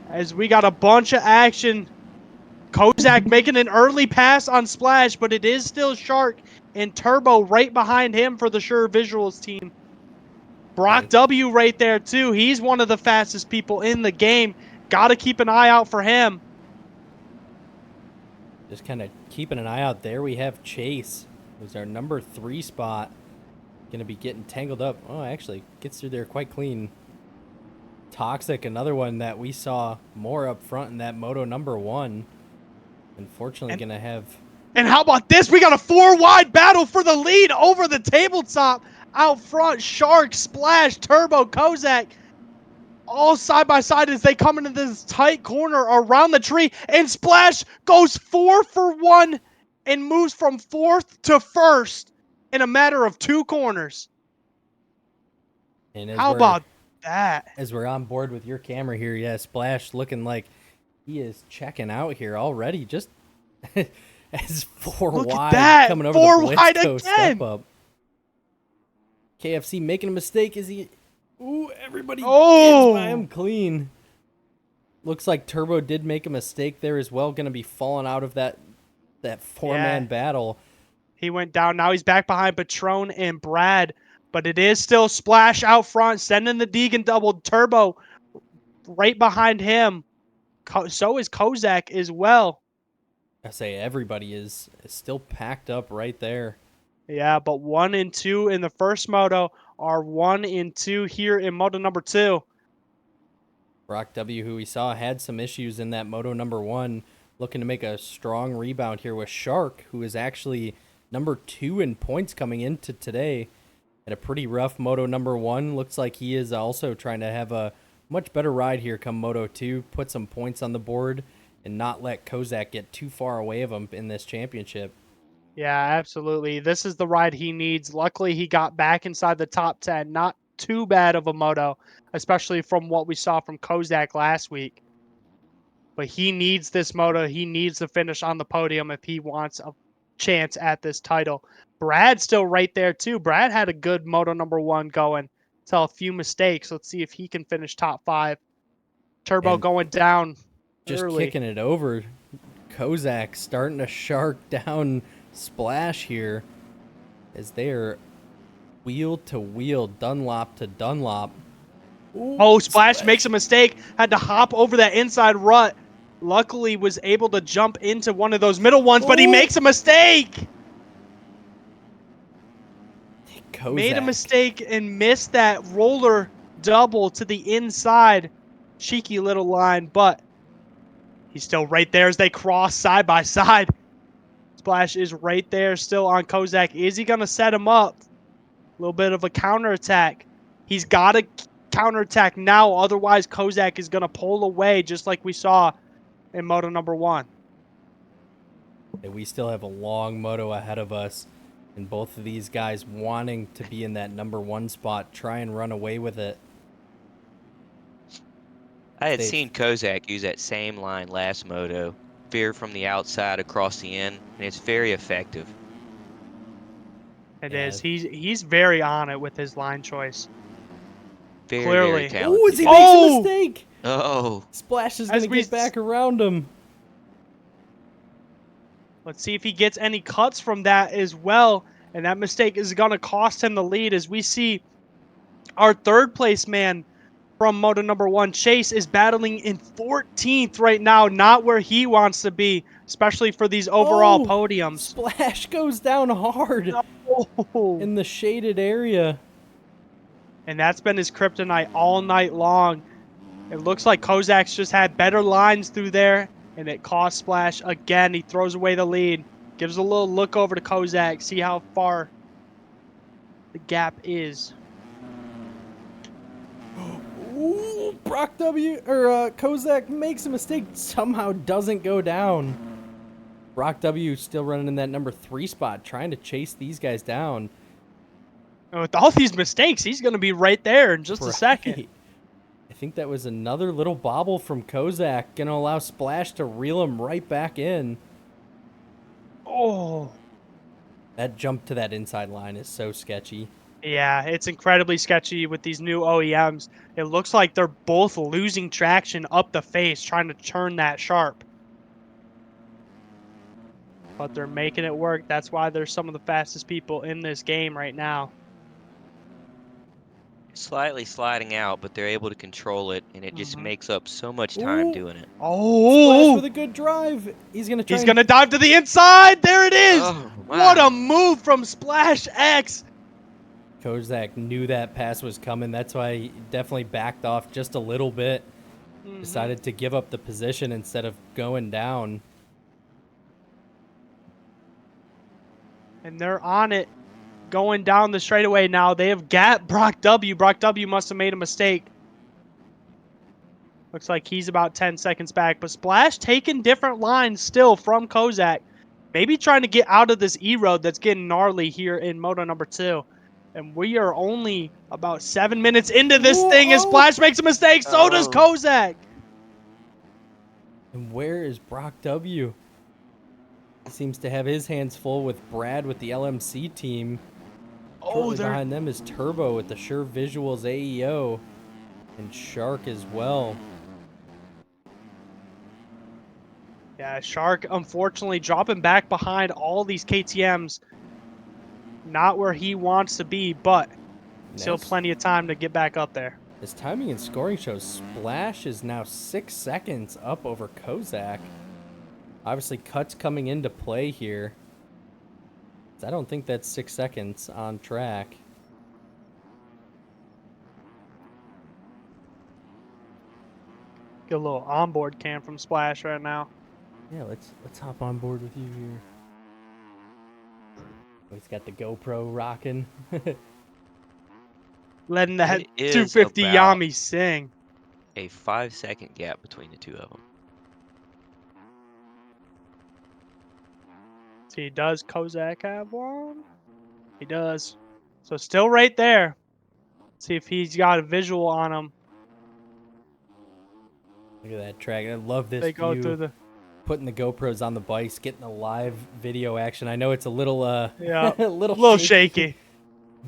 as we got a bunch of action. Kozak making an early pass on Splash, but it is still Shark and Turbo right behind him for the Sure Visuals team. Brock W right there too. He's one of the fastest people in the game. Got to keep an eye out for him. Just kind of keeping an eye out there. We have Chase, who's our number 3 spot. Gonna be getting tangled up. Oh, actually gets through there quite clean. Toxic, another one that we saw more up front in that moto number 1. Unfortunately, gonna have. And how about this? We got a 4-wide battle for the lead over the tabletop out front. Shark, Splash, Turbo, Kozak, all side by side as they come into this tight corner around the tree. And Splash goes 4 for 1 and moves from 4th to 1st in a matter of 2 corners. And How about that? As we're on board with your camera here, yeah, Splash looking like he is checking out here already. Just as 4 Look wide at that. coming over 4 the wide Blitzco again. step up. KFC making a mistake. Is he? Ooh, everybody gets by him clean. Looks like Turbo did make a mistake there as well. Going to be falling out of that 4-man battle. He went down. Now he's back behind Patron and Brad. But it is still Splash out front, sending the Deegan double. Turbo right behind him. So is Kozak as well. I say everybody is still packed up right there. Yeah, but 1 and 2 in the first moto are 1 and 2 here in moto number 2. Brock W., who we saw had some issues in that moto number 1, looking to make a strong rebound here with Shark, who is actually number 2 in points coming into today. At a pretty rough moto number 1. Looks like he is also trying to have a much better ride here come moto 2, put some points on the board, and not let Kozak get too far away of him in this championship. Yeah, absolutely. This is the ride he needs. Luckily, he got back inside the top 10. Not too bad of a moto, especially from what we saw from Kozak last week. But he needs this moto. He needs to finish on the podium if he wants a chance at this title. Brad's still right there, too. Brad had a good moto number 1 going. Saw a few mistakes. Let's see if he can finish top 5. Turbo And going down just early. kicking it over. Kozak starting to shark down Splash here as they're wheel to wheel, Dunlop to Dunlop. Ooh, Oh, Splash makes a mistake. Had to hop over that inside rut. Luckily was able to jump into one of those middle ones, but he Ooh. makes a mistake. Kozak. Made a mistake and missed that roller double to the inside. Cheeky little line, but he's still right there as they cross side by side. Splash is right there still on Kozak. Is he going to set him up? A little bit of a counterattack. He's got to counterattack now. Otherwise, Kozak is going to pull away just like we saw in moto number 1. We still have a long moto ahead of us, and both of these guys wanting to be in that number 1 spot, try and run away with it. I had seen Kozak use that same line last moto, veer from the outside across the end, and it's very effective. It is. He's very on it with his line choice. Very, Clearly. very talented. Oh, as he makes a mistake! Oh! Splash is going to get back around him. Let's see if he gets any cuts from that as well. And that mistake is going to cost him the lead as we see our third place man from moto number 1, Chase, is battling in 14th right now. Not where he wants to be, especially for these overall podiums. Splash goes down hard in the shaded area. And that's been his kryptonite all night long. It looks like Kozak's just had better lines through there, and it cost Splash again. He throws away the lead. Gives a little look over to Kozak, see how far the gap is. Ooh, Brock W. or Kozak makes a mistake, somehow doesn't go down. Brock W. still running in that number 3 spot, trying to chase these guys down. And with all these mistakes, he's going to be right there in just a second. I think that was another little bobble from Kozak, going to allow Splash to reel him right back in. Oh. That jump to that inside line is so sketchy. Yeah, it's incredibly sketchy with these new OEMs. It looks like they're both losing traction up the face, trying to turn that sharp. But they're making it work. That's why they're some of the fastest people in this game right now. Slightly sliding out, but they're able to control it, and it just makes up so much time doing it. Oh! Splash with a good drive. He's gonna dive to the inside. There it is. Oh, wow. What a move from Splash X. Kozak knew that pass was coming. That's why he definitely backed off just a little bit. Decided to give up the position instead of going down. And they're on it, going down the straightaway now. They have got Brock W. Brock W. must have made a mistake. Looks like he's about 10 seconds back. But Splash taking different lines still from Kozak. Maybe trying to get out of this E-road that's getting gnarly here in moto number 2. And we are only about 7 minutes into this thing as Splash makes a mistake. So does Kozak. And where is Brock W? He seems to have his hands full with Brad with the LMC team. Shortly behind them is Turbo with the Sure Visuals AEO. And Shark as well. Yeah, Shark unfortunately dropping back behind all these KTMs. Not where he wants to be, but still plenty of time to get back up there. His timing and scoring shows Splash is now 6 seconds up over Kozak. Obviously, cuts coming into play here. I don't think that's 6 seconds on track. Get a little onboard cam from Splash right now. Yeah, let's hop on board with you here. Oh, he's got the GoPro rocking. Letting that It is 250 about Yami sing. a 5-second gap between the two of them. See, does Kozak have one? He does. So still right there. See if he's got a visual on him. Look at that track. I love this They go view. through the Putting the GoPros on the bikes, getting the live video action. I know it's a little yeah, a little shaky.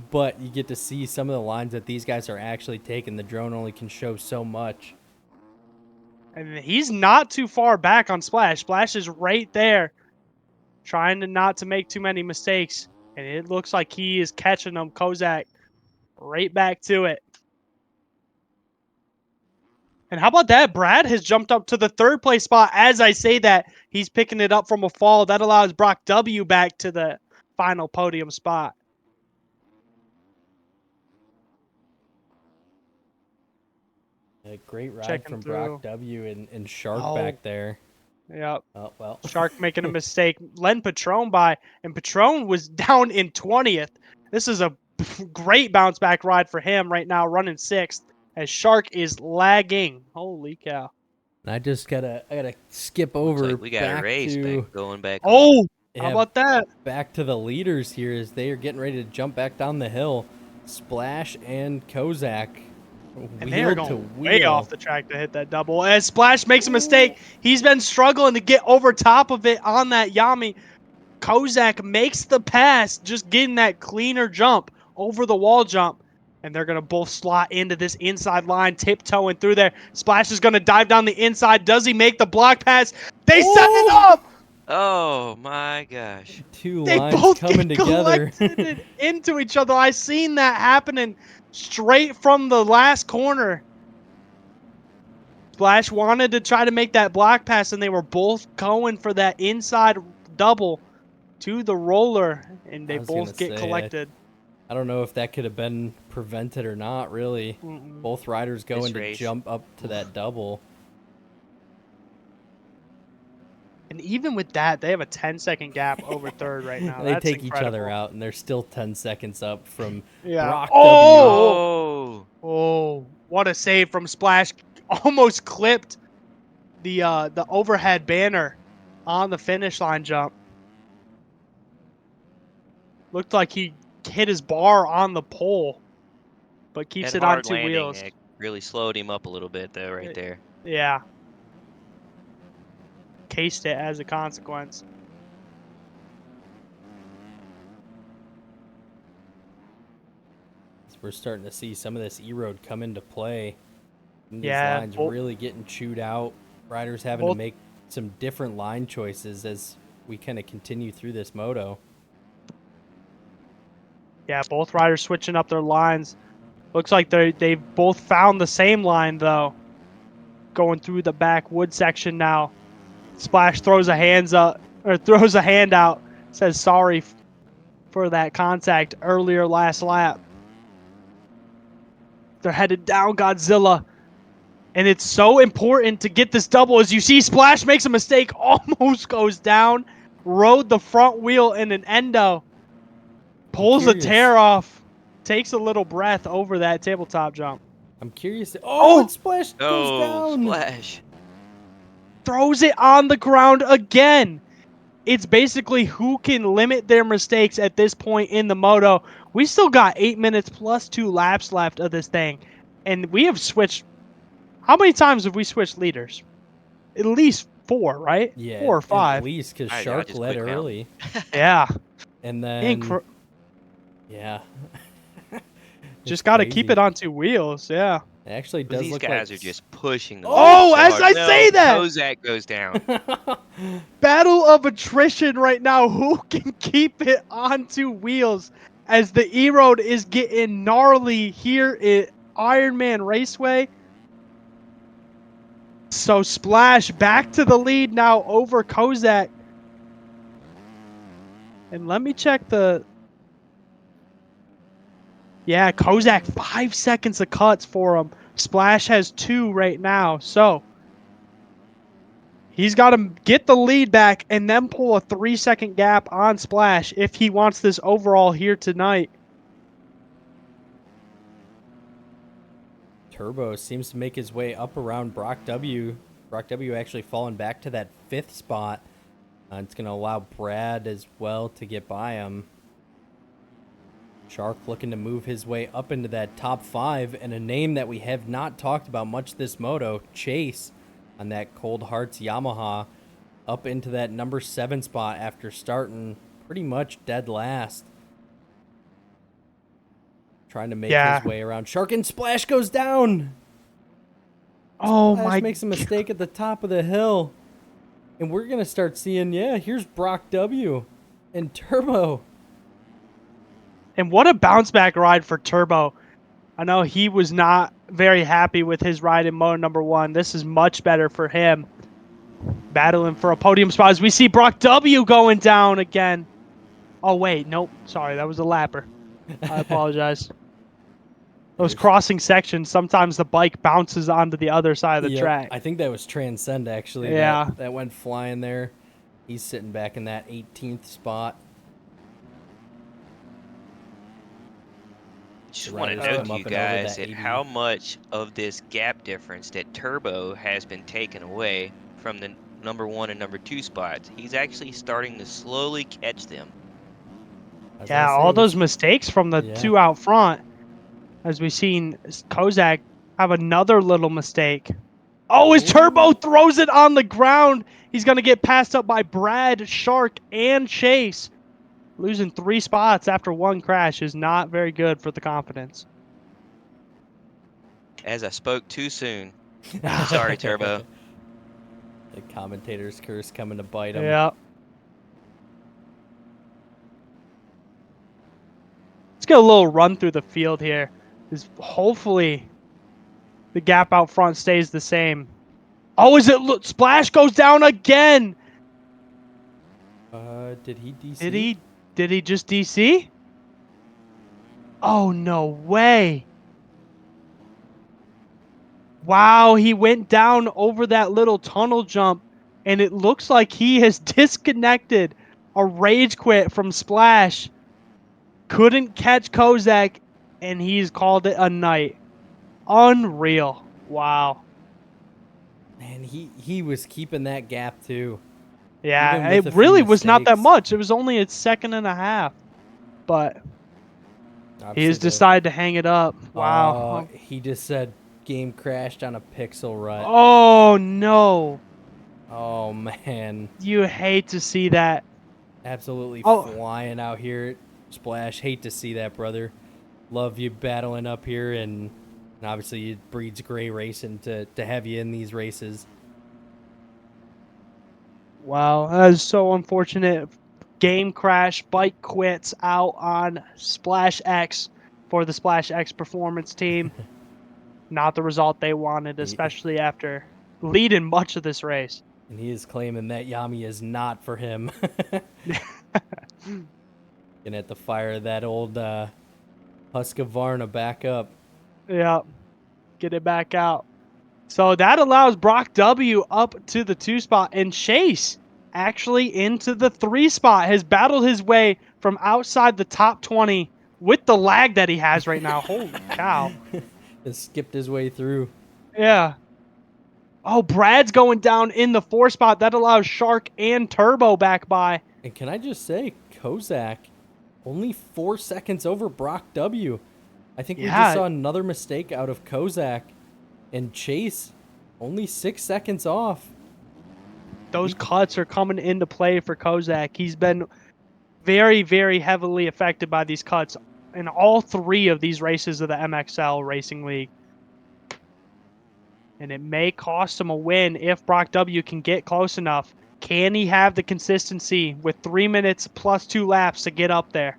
but you get to see some of the lines that these guys are actually taking. The drone only can show so much. And he's not too far back on Splash. Splash is right there, trying to not to make too many mistakes. And it looks like he is catching them. Kozak right back to it. And how about that? Brad has jumped up to the 3rd place spot. As I say that, he's picking it up from a fall. That allows Brock W back to the final podium spot. A great ride Checking from through. Brock W and Shark back there. Yep. Oh, well. Shark making a mistake. Len Patron by, and Patron was down in 20th. This is a great bounce back ride for him right now, running 6th, as Shark is lagging. Holy cow. I just gotta skip Looks over like we got back a race to going back. Oh, yeah, how about that? back to the leaders here as they are getting ready to jump back down the hill. Splash and Kozak. And they are Wheel going to way wheel. off the track to hit that double. As Splash makes a mistake, he's been struggling to get over top of it on that Yami. Kozak makes the pass, just getting that cleaner jump over the wall jump. And they're going to both slot into this inside line, tiptoeing through there. Splash is going to dive down the inside. Does he make the block pass? They set it up! Oh my gosh. Two They lines both coming get together. collected into each other. I seen that happening straight from the last corner. Splash wanted to try to make that block pass, and they were both going for that inside double to the roller, and they I was both gonna get say, collected. I don't know if that could have been prevented or not, really. Mm-mm. Both riders going to race. jump up to that double. And even with that, they have a 10-second gap over 3rd right now. They That's take incredible. each other out, and they're still 10 seconds up from Yeah. Brock Oh! Oh, Oh, what a save from Splash. Almost clipped the overhead banner on the finish line jump. Looked like he hit his bar on the pole, but keeps that it on hard 2 landing wheels. really slowed him up a little bit though, right there. Yeah. Cased it as a consequence. We're starting to see some of this E-Road come into play. And these Yeah, lines really getting chewed out. Riders having to make some different line choices as we kind of continue through this moto. Yeah, both riders switching up their lines. Looks like they've both found the same line though. Going through the back wood section now. Splash throws a hand out. Says sorry for that contact earlier last lap. They're headed down Godzilla. And it's so important to get this double. As you see, Splash makes a mistake, almost goes down, rode the front wheel in an endo, pulls a tear off, takes a little breath over that tabletop jump. I'm curious. Oh, and Splash goes down. Splash. Throws it on the ground again. It's basically who can limit their mistakes at this point in the moto. We still got 8 minutes plus 2 laps left of this thing. And we have switched. How many times have we switched leaders? At least 4, right? Yeah, 4 or 5. at least because I Shark just led quick count. early. Yeah. And then, yeah. Just got to keep it on 2 wheels. Yeah. It actually does These look guys like are just pushing the Oh, lead so as hard. I No, say that! Kozak goes down. Battle of attrition right now. Who can keep it on 2 wheels as the E-Road is getting gnarly here at Ironman Raceway. So Splash back to the lead now over Kozak. And let me check the... Yeah, Kozak, 5 seconds of cuts for him. Splash has 2 right now, so he's got to get the lead back and then pull a 3-second gap on Splash if he wants this overall here tonight. Turbo seems to make his way up around Brock W. Brock W actually falling back to that 5th spot. It's going to allow Brad as well to get by him. Shark looking to move his way up into that top 5, and a name that we have not talked about much this moto, Chase, on that Cold Hearts Yamaha, up into that number 7 spot after starting pretty much dead last. Trying to make his way around Shark, and Splash goes down. Oh Splash makes a mistake at the top of the hill. And we're going to start seeing, here's Brock W and Turbo. And what a bounce back ride for Turbo. I know he was not very happy with his ride in moto number 1. This is much better for him. Battling for a podium spot as we see Brock W going down again. Oh, wait. Nope. Sorry, that was a lapper. I apologize. Those crossing sections, sometimes the bike bounces onto the other side of the track. I think that was Transcend, actually. Yeah. That went flying there. He's sitting back in that 18th spot. Just want to note to you guys that how much of this gap difference that Turbo has been taken away from the number 1 and number 2 spots. He's actually starting to slowly catch them. Yeah, all those mistakes from the 2 out front. As we've seen Kozak have another little mistake. Oh, his Turbo throws it on the ground. He's going to get passed up by Brad, Shark, and Chase. Losing 3 spots after 1 crash is not very good for the confidence. As I spoke too soon. Sorry, Turbo. The commentator's curse coming to bite him. Yeah. Let's get a little run through the field here. Hopefully the gap out front stays the same. Oh, Splash goes down again. Did he DC? Did he just DC? Oh, no way. Wow, he went down over that little tunnel jump, and it looks like he has disconnected a rage quit from Splash. Couldn't catch Kozak, and he's called it a night. Unreal. Wow. Man, he was keeping that gap too. Yeah, it really was not that much. It was only a second and a half. But he has decided to hang it up. Wow. He just said game crashed on a pixel rut. Oh, no. Oh, man. You hate to see that. Absolutely flying out here. Splash, hate to see that, brother. Love you battling up here, and obviously it breeds gray racing to have you in these races. Wow, that is so unfortunate. Game crash, bike quits out on Splash X for the Splash X Performance team. Not the result they wanted, especially after leading much of this race. And he is claiming that Yami is not for him. Gonna have to fire that old Husqvarna back up. Yeah, get it back out. So that allows Brock W up to the 2 spot, and Chase actually into the 3 spot. Has battled his way from outside the top 20 with the lag that he has right now. Holy cow. Has skipped his way through. Yeah. Oh, Brad's going down in the 4 spot. That allows Shark and Turbo back by. And can I just say, Kozak only 4 seconds over Brock W. I think we just saw another mistake out of Kozak. And Chase only 6 seconds off. Those cuts are coming into play for Kozak. He's been very, very heavily affected by these cuts in all 3 of these races of the MXL Racing League. And it may cost him a win if Brock W can get close enough. Can he have the consistency with 3 minutes plus 2 laps to get up there?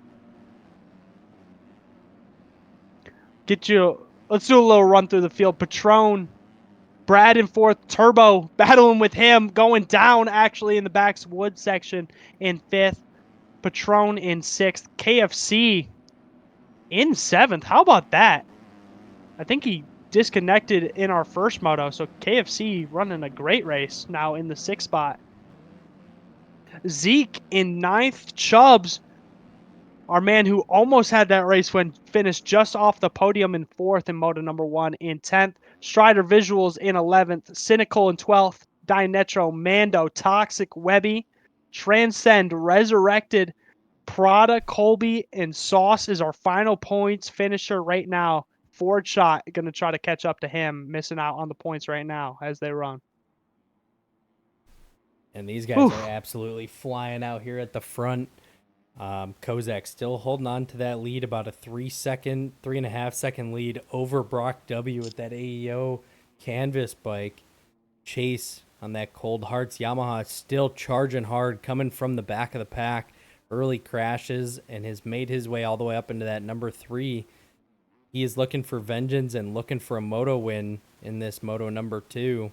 Let's do a little run through the field. Patron, Brad in 4th, Turbo battling with him, going down actually in the backwoods section in 5th. Patron in 6th. KFC in 7th. How about that? I think he disconnected in our first moto, so KFC running a great race now in the 6th spot. Zeke in 9th. Chubbs, our man who almost had that race win, finished just off the podium in 4th in moto number 1 in 10th. Strider Visuals in 11th. Cynical in 12th. Dynetro, Mando, Toxic, Webby, Transcend, Resurrected, Prada, Colby, and Sauce is our final points finisher right now. Ford Shot going to try to catch up to him, missing out on the points right now as they run. And these guys are absolutely flying out here at the front. Kozak still holding on to that lead, about a 3.5 second lead over Brock W with that AEO canvas bike. Chase on that Cold Hearts Yamaha still charging hard, coming from the back of the pack. Early crashes and has made his way all the way up into that number 3. He is looking for vengeance and looking for a moto win in this moto number 2.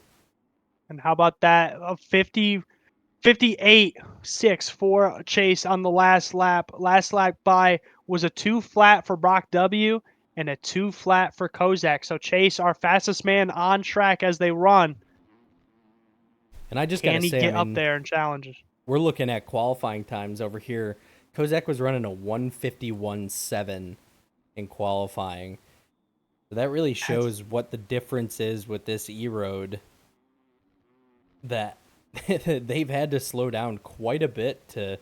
And how about that? 58.6 for Chase on the last lap. Last lap by was a 2 flat for Brock W and a 2 flat for Kozak. So Chase, our fastest man on track as they run. And I just got to say, get up there and challenge us? We're looking at qualifying times over here. Kozak was running a 1:51.7 in qualifying. So that really shows what the difference is with this E-Road, that they've had to slow down quite a bit to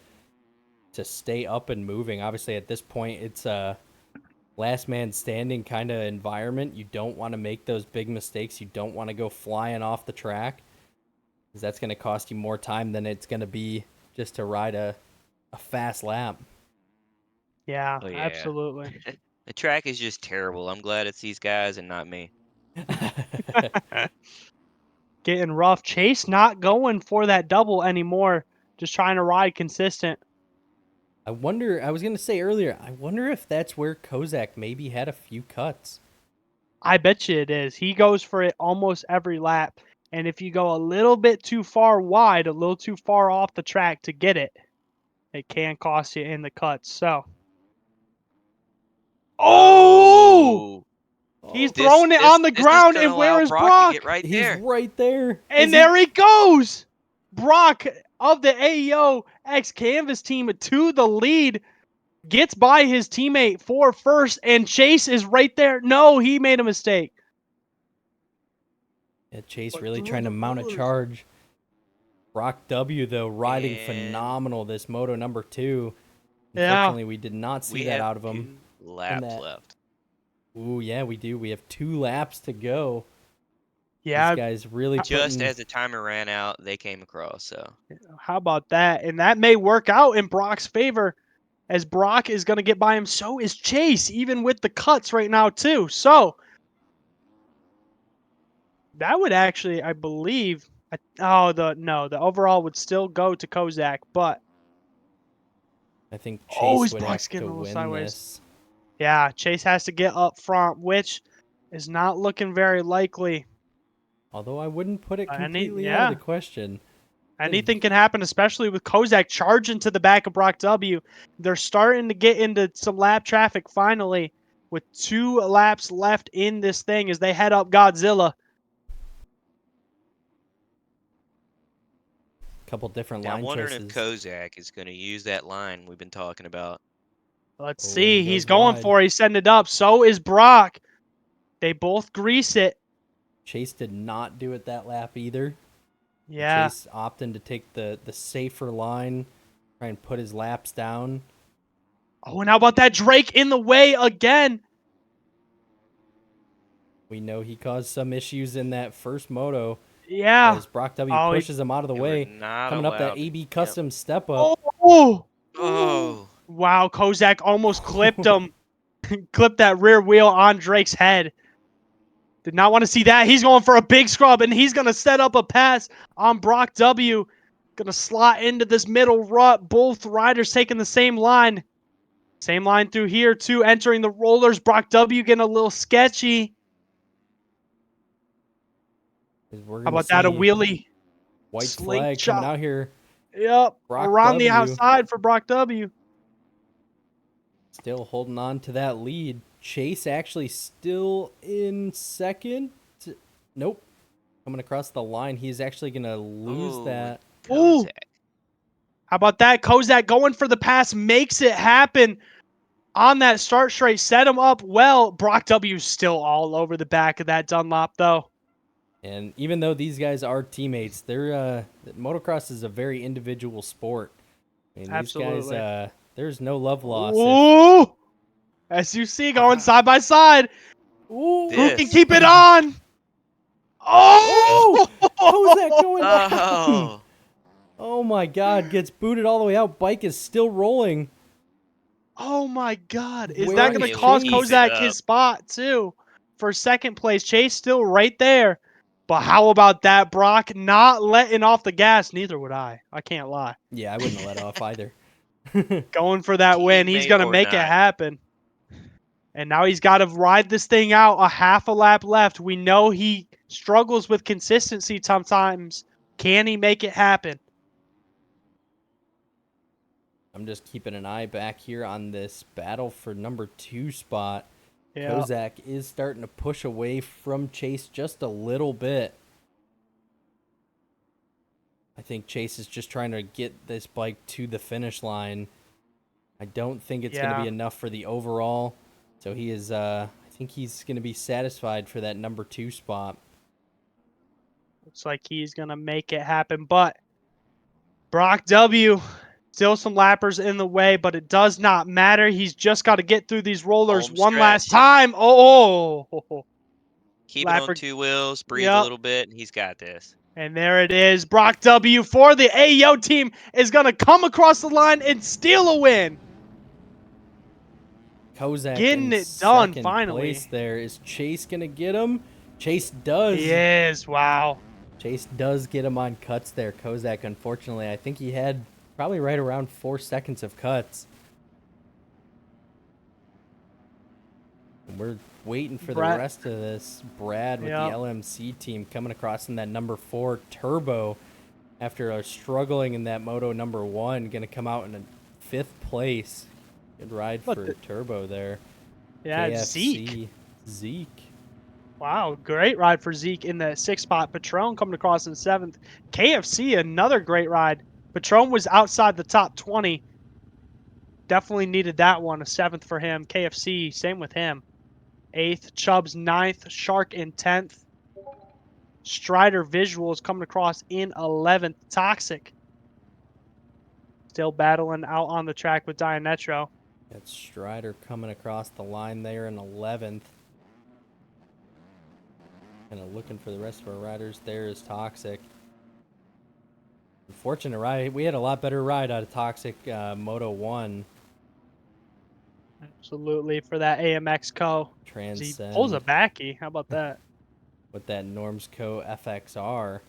stay up and moving. Obviously, at this point, it's a last man standing kind of environment. You don't want to make those big mistakes. You don't want to go flying off the track, because that's going to cost you more time than it's going to be just to ride a fast lap. Yeah, Oh, yeah. Absolutely. The track is just terrible. I'm glad it's these guys and not me. Getting rough. Chase not going for that double anymore. Just trying to ride consistent. I was going to say earlier, I wonder if that's where Kozak maybe had a few cuts. I bet you it is. He goes for it almost every lap. And if you go a little bit too far wide, a little too far off the track to get it, it can cost you in the cuts. So. Oh! He's throwing it on the ground, and where is Brock? To get right He's there. right there. And there he goes! Brock of the AEO X Canvas team to the lead. Gets by his teammate for first, and Chase is right there. No, he made a mistake. Yeah, Chase really trying to mount a charge. Brock W, though, riding phenomenal this moto number 2. Unfortunately, we did not see that out of him. 2 laps left. Ooh, yeah, we do. We have 2 laps to go. Yeah. These guys really just as the timer ran out, they came across. So how about that? And that may work out in Brock's favor, as Brock is going to get by him. So is Chase, even with the cuts right now, too. So that would actually, I believe, the overall would still go to Kozak, but I think Chase would Brock's have to win sideways. this. Yeah, Chase has to get up front, which is not looking very likely. Although I wouldn't put it completely out of the question. Anything can happen, especially with Kozak charging to the back of Brock W. They're starting to get into some lap traffic finally, with 2 laps left in this thing as they head up Godzilla. Couple different line I'm wondering choices. if Kozak is going to use that line we've been talking about. Let's see. He's going for it. He's setting it up. So is Brock. They both grease it. Chase did not do it that lap either. Yeah. Chase opting to take the safer line, try and put his laps down. Oh, and how about that Drake in the way again? We know he caused some issues in that first moto. Yeah. As Brock W pushes him out of the way. Coming up that AB custom step up. Oh. Wow, Kozak almost clipped him. Clipped that rear wheel on Drake's head. Did not want to see that. He's going for a big scrub, and he's going to set up a pass on Brock W. Going to slot into this middle rut. Both riders taking the same line. Same line through here, too. Entering the rollers. Brock W getting a little sketchy. How about that? A wheelie. White flag coming out here. Yep. Brock Around W. the outside for Brock W. Still holding on to that lead. Chase actually still in second. Nope. Coming across the line. He's actually going to lose that. Ooh. Kozak. How about that? Kozak going for the pass, makes it happen on that start straight. Set him up well. Brock W still all over the back of that Dunlop, though. And even though these guys are teammates, motocross is a very individual sport. I mean, Absolutely. These guys, there's no love loss. Ooh! As you see, going side by side. Ooh. Who can keep it on? Oh! Kozak going down. Oh. Oh my God, gets booted all the way out. Bike is still rolling. Oh my God. Is Where that going is to cost Chase? Kozak his spot, too? For second place. Chase still right there. But how about that, Brock? Not letting off the gas. Neither would I. I can't lie. Yeah, I wouldn't let off either. Going for that win. He's Teammate going to or make it not. happen. And now he's got to ride this thing out. A half a lap left. We know he struggles with consistency sometimes. Can he make it happen? I'm just keeping an eye back here on this battle for number 2 spot. Yeah. Kozak is starting to push away from Chase just a little bit. I think Chase is just trying to get this bike to the finish line. I don't think it's going to be enough for the overall. So he is, I think he's going to be satisfied for that number 2 spot. Looks like he's going to make it happen. But Brock W, still some lappers in the way, but it does not matter. He's just got to get through these rollers Home one last stretch. time. Oh! Keep it on 2 wheels, breathe a little bit, and he's got this. And there it is. Brock W for the AO team is going to come across the line and steal a win. Kozak Getting in it done, second finally. place there. Is Chase going to get him? Chase does. He is. Wow. Chase does get him on cuts there. Kozak, unfortunately, I think he had probably right around 4 seconds of cuts. And we're waiting for the rest of this. Brad with the LMC team coming across in that number 4 Turbo after struggling in that moto number 1. Going to come out in a 5th place. Good ride for Turbo there. Yeah, KFC. Zeke. Wow, great ride for Zeke in the 6th spot. Patron coming across in 7th. KFC, another great ride. Patron was outside the top 20. Definitely needed that one. A 7th for him. KFC, same with him. 8th. Chubbs 9th. Shark in 10th. Strider Visuals coming across in 11th. Toxic still battling out on the track with Dianetro. Got Strider coming across the line there in 11th. Kind of looking for the rest of our riders. There is Toxic. Unfortunate ride. We had a lot better ride out of Toxic Moto 1. Absolutely, for that AMX Co. Transcend. He pulls a backy. How about that? With that Norms Co. FXR.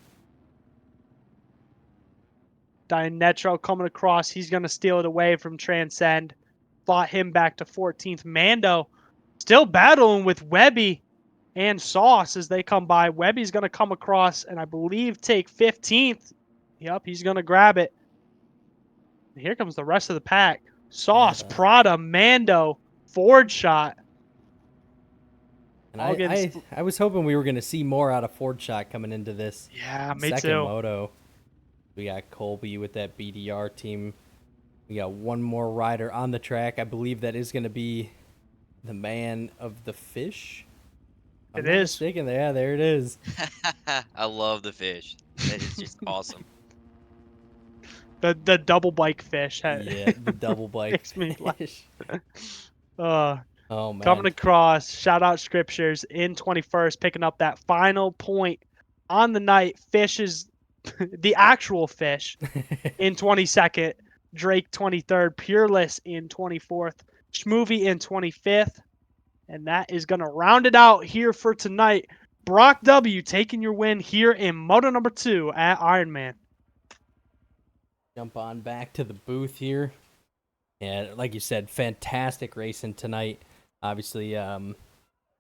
Dianetro coming across. He's going to steal it away from Transcend. Fought him back to 14th. Mando still battling with Webby and Sauce as they come by. Webby's going to come across and I believe take 15th. Yep, he's going to grab it. And here comes the rest of the pack. Sauce, Prada, Mando, Ford Shot. And I was hoping we were going to see more out of Ford Shot coming into this second moto. We got Colby with that BDR team. We got one more rider on the track. I believe that is going to be the man of the fish. It is. Mistaken. Yeah, there it is. I love the fish. That is just awesome. The double bike fish. Yeah, the double bike fish. Oh man. Coming across, shout out Scriptures in 21st, picking up that final point on the night. Fish is the actual fish in 22nd. Drake 23rd. Pureless in 24th. Schmovie in 25th. And that is going to round it out here for tonight. Brock W taking your win here in Moto number 2 at Ironman. Jump on back to the booth here. And like you said, fantastic racing tonight. Obviously,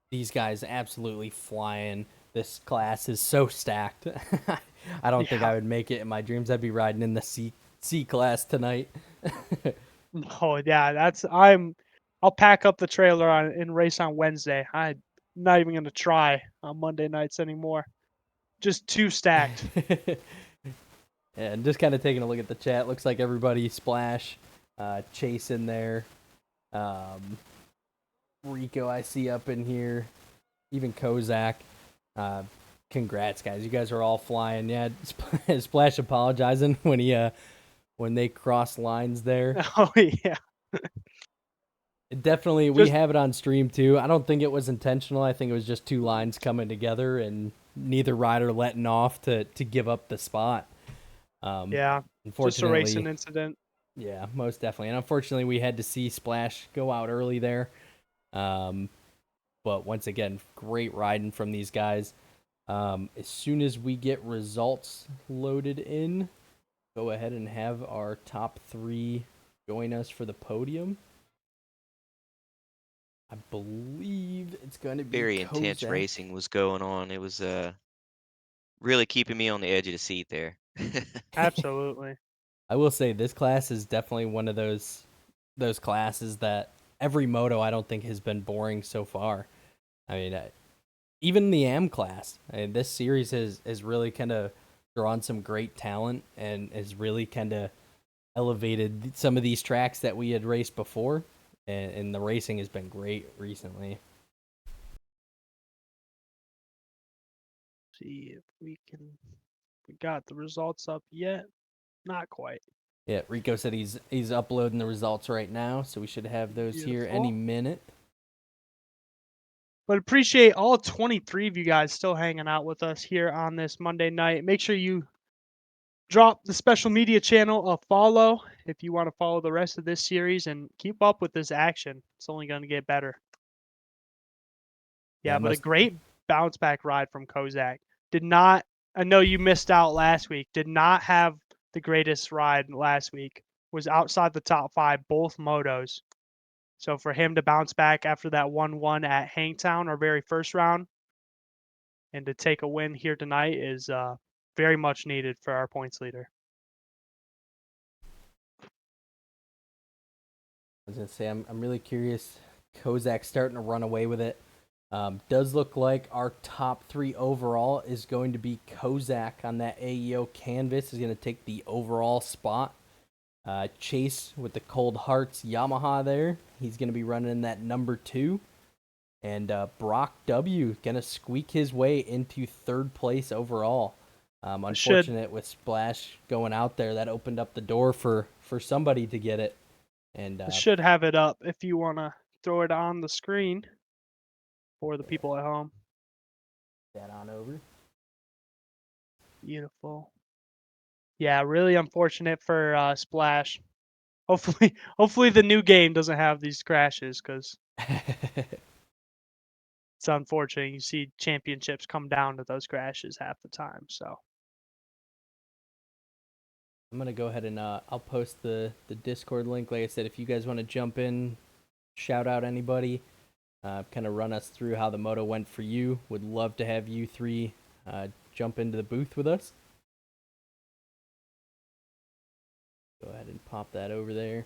these guys absolutely flying. This class is so stacked. I don't think I would make it in my dreams. I'd be riding in the C class tonight. Oh yeah, I'm I'll pack up the trailer and race on Wednesday. I'm not even gonna try on Monday nights anymore. Just too stacked. And just kind of taking a look at the chat, looks like everybody Splash, Chase in there, Rico I see up in here, even Kozak. Congrats, guys! You guys are all flying. Yeah, Splash apologizing when they cross lines there. Oh yeah. Definitely, we have it on stream too. I don't think it was intentional. I think it was just two lines coming together and neither rider letting off to give up the spot. Yeah, just a racing incident. Yeah, most definitely. And unfortunately, we had to see Splash go out early there. But once again, great riding from these guys. As soon as we get results loaded in, go ahead and have our top 3 join us for the podium. I believe it's going to be very intense racing was going on. It was really keeping me on the edge of the seat there. Absolutely. I will say this class is definitely one of those classes that every moto I don't think has been boring so far. I mean, even the AM class, this series has really kind of drawn some great talent and has really kind of elevated some of these tracks that we had raced before, and the racing has been great recently. See if we got the results up yet. Not quite. Yeah, Rico said he's uploading the results right now, so we should have those here any minute. But appreciate all 23 of you guys still hanging out with us here on this Monday night. Make sure you drop the special media channel a follow if you want to follow the rest of this series and keep up with this action. It's only going to get better. Yeah, but a great bounce back ride from Kozak. I know you missed out last week. Did not have the greatest ride last week. Was outside the top 5 both motos. So for him to bounce back after that 1-1 at Hangtown, our very first round, and to take a win here tonight is very much needed for our points leader. I was gonna say I'm really curious. Kozak's starting to run away with it. Does look like our top 3 overall is going to be Kozak on that AEO canvas is going to take the overall spot. Chase with the Cold Hearts Yamaha there. He's going to be running in that number 2. And Brock W going to squeak his way into 3rd place overall. Unfortunate with Splash going out there. That opened up the door for somebody to get it. And should have it up if you want to throw it on the screen for the people at home. That on over. Beautiful. Yeah, really unfortunate for Splash. Hopefully the new game doesn't have these crashes because it's unfortunate. You see championships come down to those crashes half the time. So I'm gonna go ahead and I'll post the Discord link. Like I said, if you guys want to jump in, shout out anybody, kind of run us through how the moto went for you. Would love to have you 3 jump into the booth with us. Go ahead and pop that over there.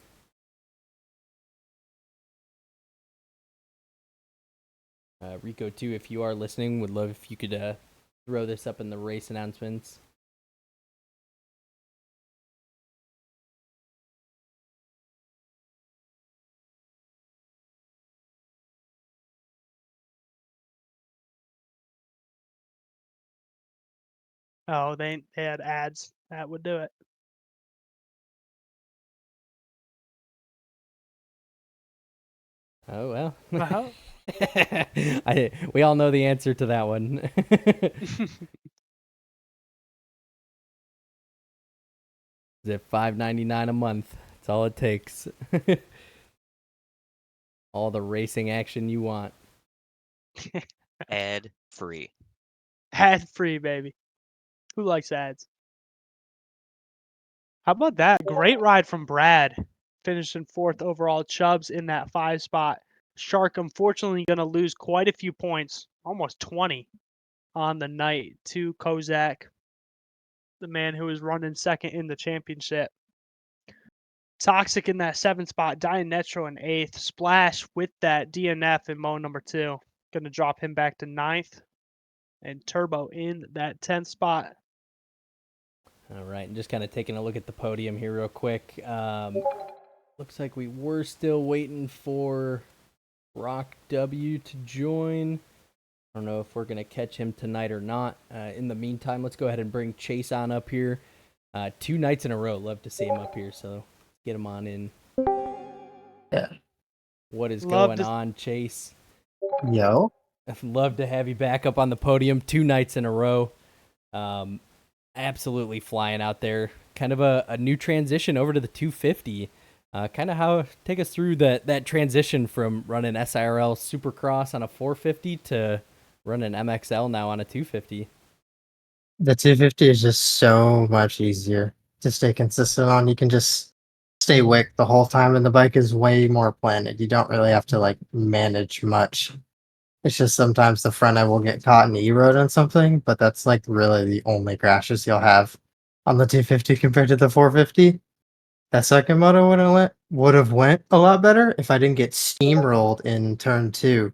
Rico too, if you are listening, would love if you could throw this up in the race announcements. oh, they had ads that would do it. Oh well. Uh-huh. We all know the answer to that one. Is it $5.99 a month? That's all it takes. All the racing action you want. Ad free. Ad free, baby. Who likes ads? How about that? Great ride from Brad. Finishing 4th overall. Chubbs in that 5 spot. Shark, unfortunately, going to lose quite a few points. Almost 20 on the night to Kozak, the man who was running 2nd in the championship. Toxic in that 7th spot, Dianetro in 8th, Splash with that DNF in Mo number 2. Going to drop him back to 9th, and Turbo in that 10th spot. All right, and just kind of taking a look at the podium here real quick. Looks like we were still waiting for Rock W to join. I don't know if we're going to catch him tonight or not. In the meantime, let's go ahead and bring Chase on up here. 2 nights in a row. Love to see him up here, so get him on in. Yeah. What is going on, Chase? Yo. I'd love to have you back up on the podium 2 nights in a row. Absolutely flying out there. Kind of a new transition over to the 250. Take us through that transition from running SIRL Supercross on a 450 to running MXL now on a 250. The 250 is just so much easier to stay consistent on. You can just stay wick the whole time, and the bike is way more planted. You don't really have to like manage much. It's just sometimes the front end will get caught in E-road on something, but that's like really the only crashes you'll have on the 250 compared to the 450. That second moto would have went a lot better if I didn't get steamrolled in turn 2.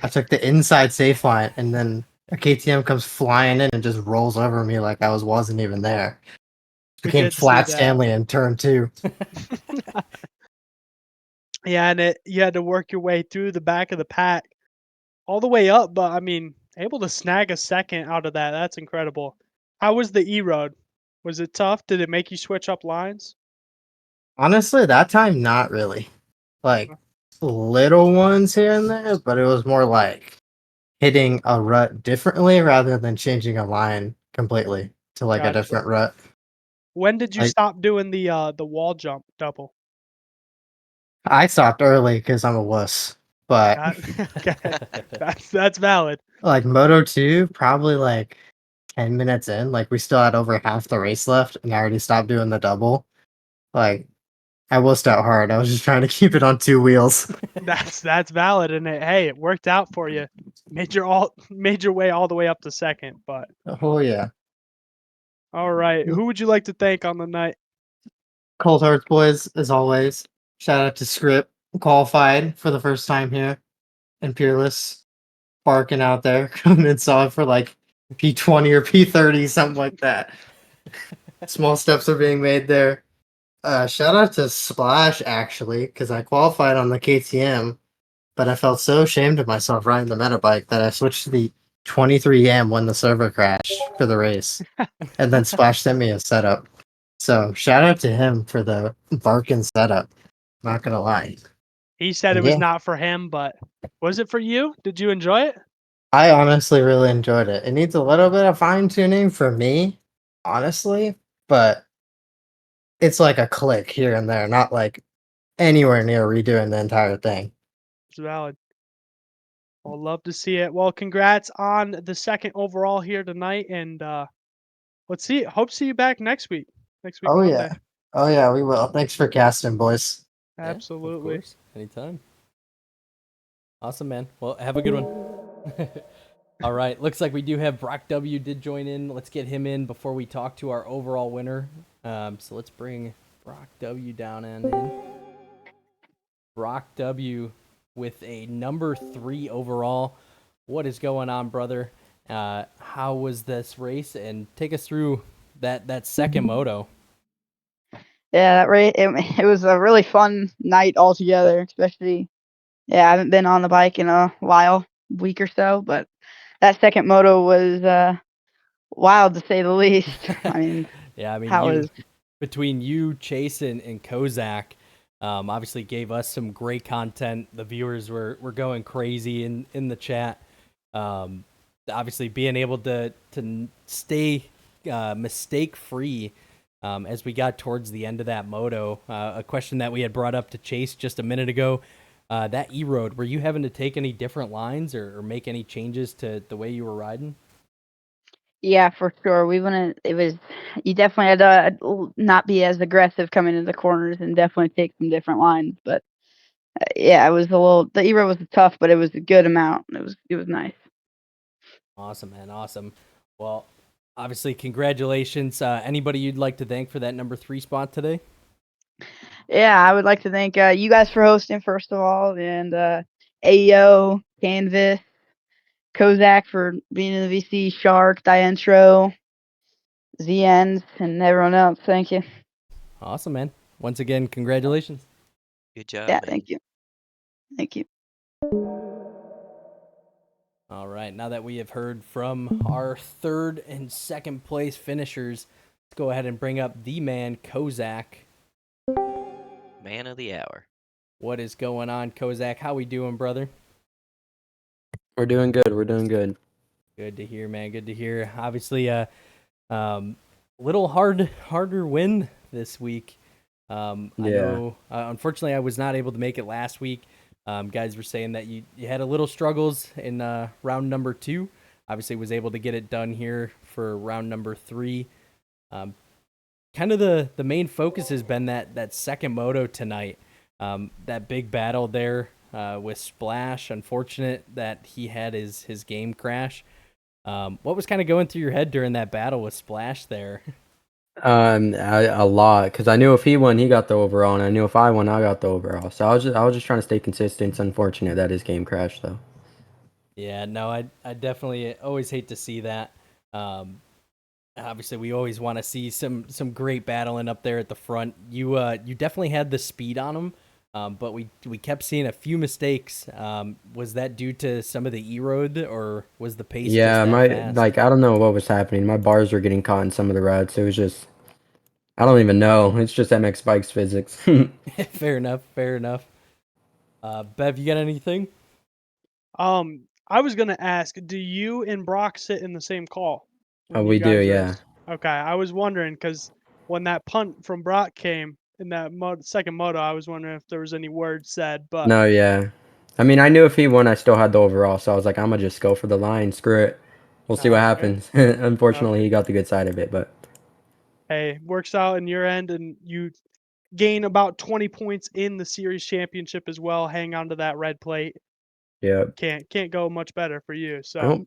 I took the inside safe line, and then a KTM comes flying in and just rolls over me like I wasn't even there. Became flat Stanley in turn 2. Yeah, and you had to work your way through the back of the pack all the way up, but I mean, able to snag a second out of that. That's incredible. How was the E-Road? Was it tough? Did it make you switch up lines? Honestly, that time, not really. Like, little ones here and there, but it was more like hitting a rut differently rather than changing a line completely to like a different rut. When did you stop doing the wall jump double? I stopped early because I'm a wuss, but okay. That's valid. Like Moto 2, probably like 10 minutes in, like we still had over half the race left, and I already stopped doing the double. Like, I wussed out hard. I was just trying to keep it on 2 wheels. That's valid, and it worked out for you. Made your way all the way up to second, but Oh yeah. All right, who would you like to thank on the night? Cold Hearts boys, as always. Shout out to Script, qualified for the first time here, and Peerless, barking out there, coming in solid for like P20 or P30, something like that. Small steps are being made there. Shout out to Splash, actually, because I qualified on the KTM, but I felt so ashamed of myself riding the Metabike that I switched to the 23M when the server crashed for the race. And then Splash sent me a setup. So shout out to him for the barking setup. Not gonna lie. He said it was not for him, but was it for you? Did you enjoy it? I honestly really enjoyed it. It needs a little bit of fine tuning for me, honestly, but it's like a click here and there, not like anywhere near redoing the entire thing. It's valid. I'll love to see it. Well, congrats on the second overall here tonight, and let's see. Hope to see you back next week. Next week, Monday. Yeah. Oh yeah, we will. Thanks for casting, boys. Absolutely. Yeah, of course. Anytime. Awesome, man. Well, have a good one. All right. Looks like we do have Brock W. did join in. Let's get him in before we talk to our overall winner. So let's bring Brock W. down and in. Brock W. with a number 3 overall. What is going on, brother? How was this race? And take us through that second moto. Yeah, that race, it was a really fun night altogether, especially, I haven't been on the bike in a while, week or so, but that second moto was wild to say the least. I mean, between you, Chase, and Kozak, obviously gave us some great content. The viewers were going crazy in the chat. Obviously being able to stay mistake-free as we got towards the end of that moto. A question that we had brought up to Chase just a minute ago, that E-Road, were you having to take any different lines or make any changes to the way you were riding? Yeah, for sure. You definitely had to not be as aggressive coming into the corners and definitely take some different lines. But it was the E-Road was tough, but it was a good amount. It was nice. Awesome, man. Awesome. Well, obviously, congratulations. Anybody you'd like to thank for that number 3 spot today? Yeah, I would like to thank you guys for hosting, first of all, and AEO, Canvas, Kozak for being in the VC, Shark, Diantro, ZNs, and everyone else. Thank you. Awesome, man. Once again, congratulations. Good job, Yeah, man. thank you. Thank you. All right, now that we have heard from our third and second place finishers, let's go ahead and bring up the man, Kozak. Man of the hour. What is going on, Kozak? How we doing, brother? We're doing good. We're doing good. Good to hear, man. Good to hear. Obviously, little harder win this week. I know, unfortunately, I was not able to make it last week. Guys were saying that you had a little struggles in round number 2. Obviously, was able to get it done here for round number 3. Kind of the main focus has been that second moto tonight. That big battle there with Splash. Unfortunate that he had his game crash. What was kind of going through your head during that battle with Splash there? A lot, because I knew if he won, he got the overall, and I knew if I won, I got the overall. So I was just trying to stay consistent. It's unfortunate that his game crashed, though. Yeah, no, I definitely always hate to see that. Obviously, we always want to see some great battling up there at the front. You definitely had the speed on him, but we kept seeing a few mistakes. Was that due to some of the E-road, or was the pace Yeah, just that fast? I don't know what was happening. My bars were getting caught in some of the routes. It was just, I don't even know. It's just MX Bikes physics. Fair enough. Fair enough. Bev, you got anything? I was gonna ask, do you and Brock sit in the same call? Oh, When you we do, guys yeah. race? Okay, I was wondering because when that punt from Brock came in that second moto, I was wondering if there was any word said. But No, yeah. I mean, I knew if he won, I still had the overall, so I was like, I'm gonna just go for the line. Screw it. We'll see what okay, happens. Unfortunately, okay. he got the good side of it, but Hey, works out in your end, and you gain about 20 points in the series championship as well. Hang on to that red plate. yeah. Can't go much better for you. So,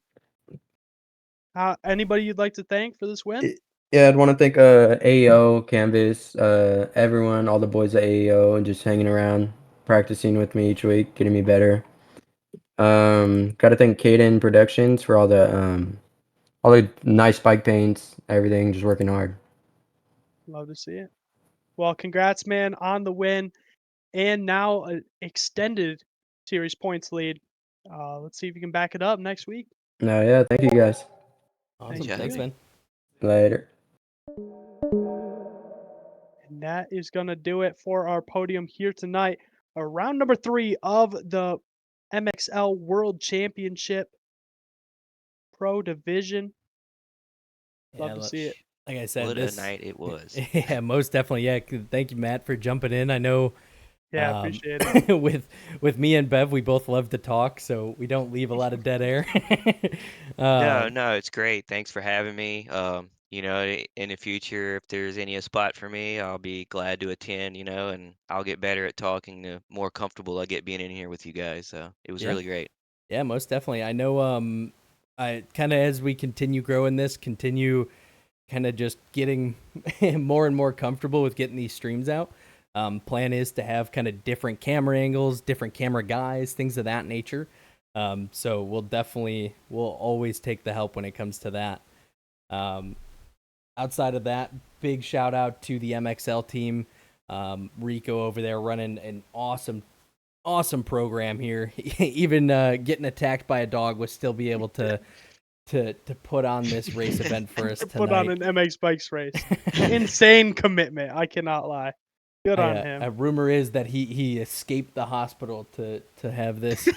Oh, anybody you'd like to thank for this win? yeah, I'd want to thank AEO, Canvas, everyone, all the boys at AEO, and just hanging around, practicing with me each week, getting me better. Got to thank Caden Productions for all the nice bike paints, everything, just working hard. Love to see it. Well, congrats, man, on the win, and now an extended series points lead. Let's see if you can back it up next week. No, yeah, thank you guys. Awesome. Thank Thanks, you. man. Later. And that is going to do it for our podium here tonight. Round number 3 of the MXL World Championship Pro Division. Love to see it. Like I said, What a night it was. Yeah, most definitely. Yeah, thank you, Matt, for jumping in. I know. Yeah, appreciate it. with me and Bev, we both love to talk, so we don't leave a lot of dead air. No, it's great. Thanks for having me. In the future, if there's any spot for me, I'll be glad to attend, and I'll get better at talking, the more comfortable I get being in here with you guys. So it was Yeah. really great. Yeah, most definitely. I know. I kind of, as we continue growing this, continue kind of just getting more and more comfortable with getting these streams out. Plan is to have kind of different camera angles, different camera guys, things of that nature. So we'll always take the help when it comes to that. Outside of that, big shout out to the MXL team. Rico over there running an awesome program here. Even getting attacked by a dog will still be able to put on this race event for us tonight. Put on an MX Bikes race. Insane commitment. I cannot lie. Good on him. A rumor is that he escaped the hospital to have this.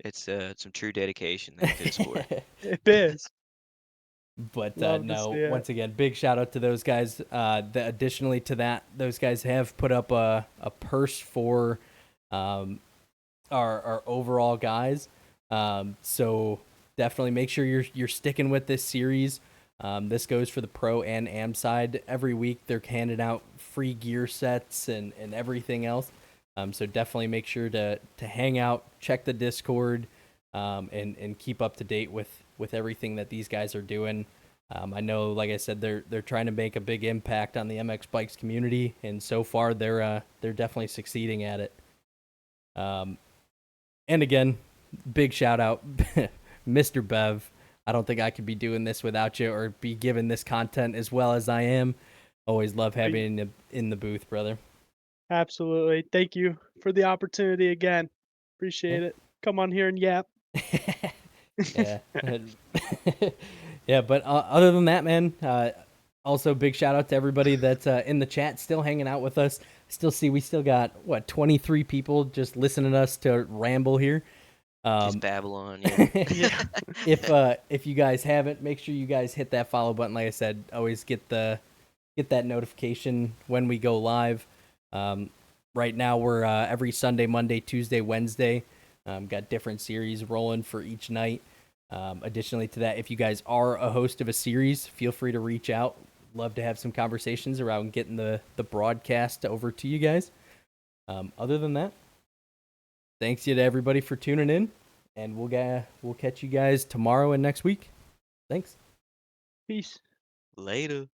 It's some true dedication there to the sport. It is. But no, once again, big shout out to those guys. Additionally to that, those guys have put up a purse for our overall guys. So definitely make sure you're sticking with this series. This goes for the pro and am side. Every week they're handing out free gear sets and everything else. So definitely make sure to hang out, check the Discord, and keep up to date with everything that these guys are doing. I know, like I said, they're trying to make a big impact on the MX bikes community, and so far they're definitely succeeding at it. And again, big shout out, Mr. Bev. I don't think I could be doing this without you, or be given this content as well as I am. Always love having you in the booth, brother. Absolutely. Thank you for the opportunity again. Appreciate it. Come on here and yap. Yeah. Yeah, but other than that, man, also big shout out to everybody that's in the chat still hanging out with us. We still got 23 people just listening to us to ramble here. Just Babylon. Yeah. If you guys haven't, make sure you guys hit that follow button. Like I said, always get that notification when we go live. Right now we're every Sunday, Monday, Tuesday, Wednesday. Got different series rolling for each night. Additionally to that, if you guys are a host of a series, feel free to reach out. Love to have some conversations around getting the broadcast over to you guys. Other than that, thanks to everybody for tuning in, and we'll catch you guys tomorrow and next week. Thanks. Peace. Later.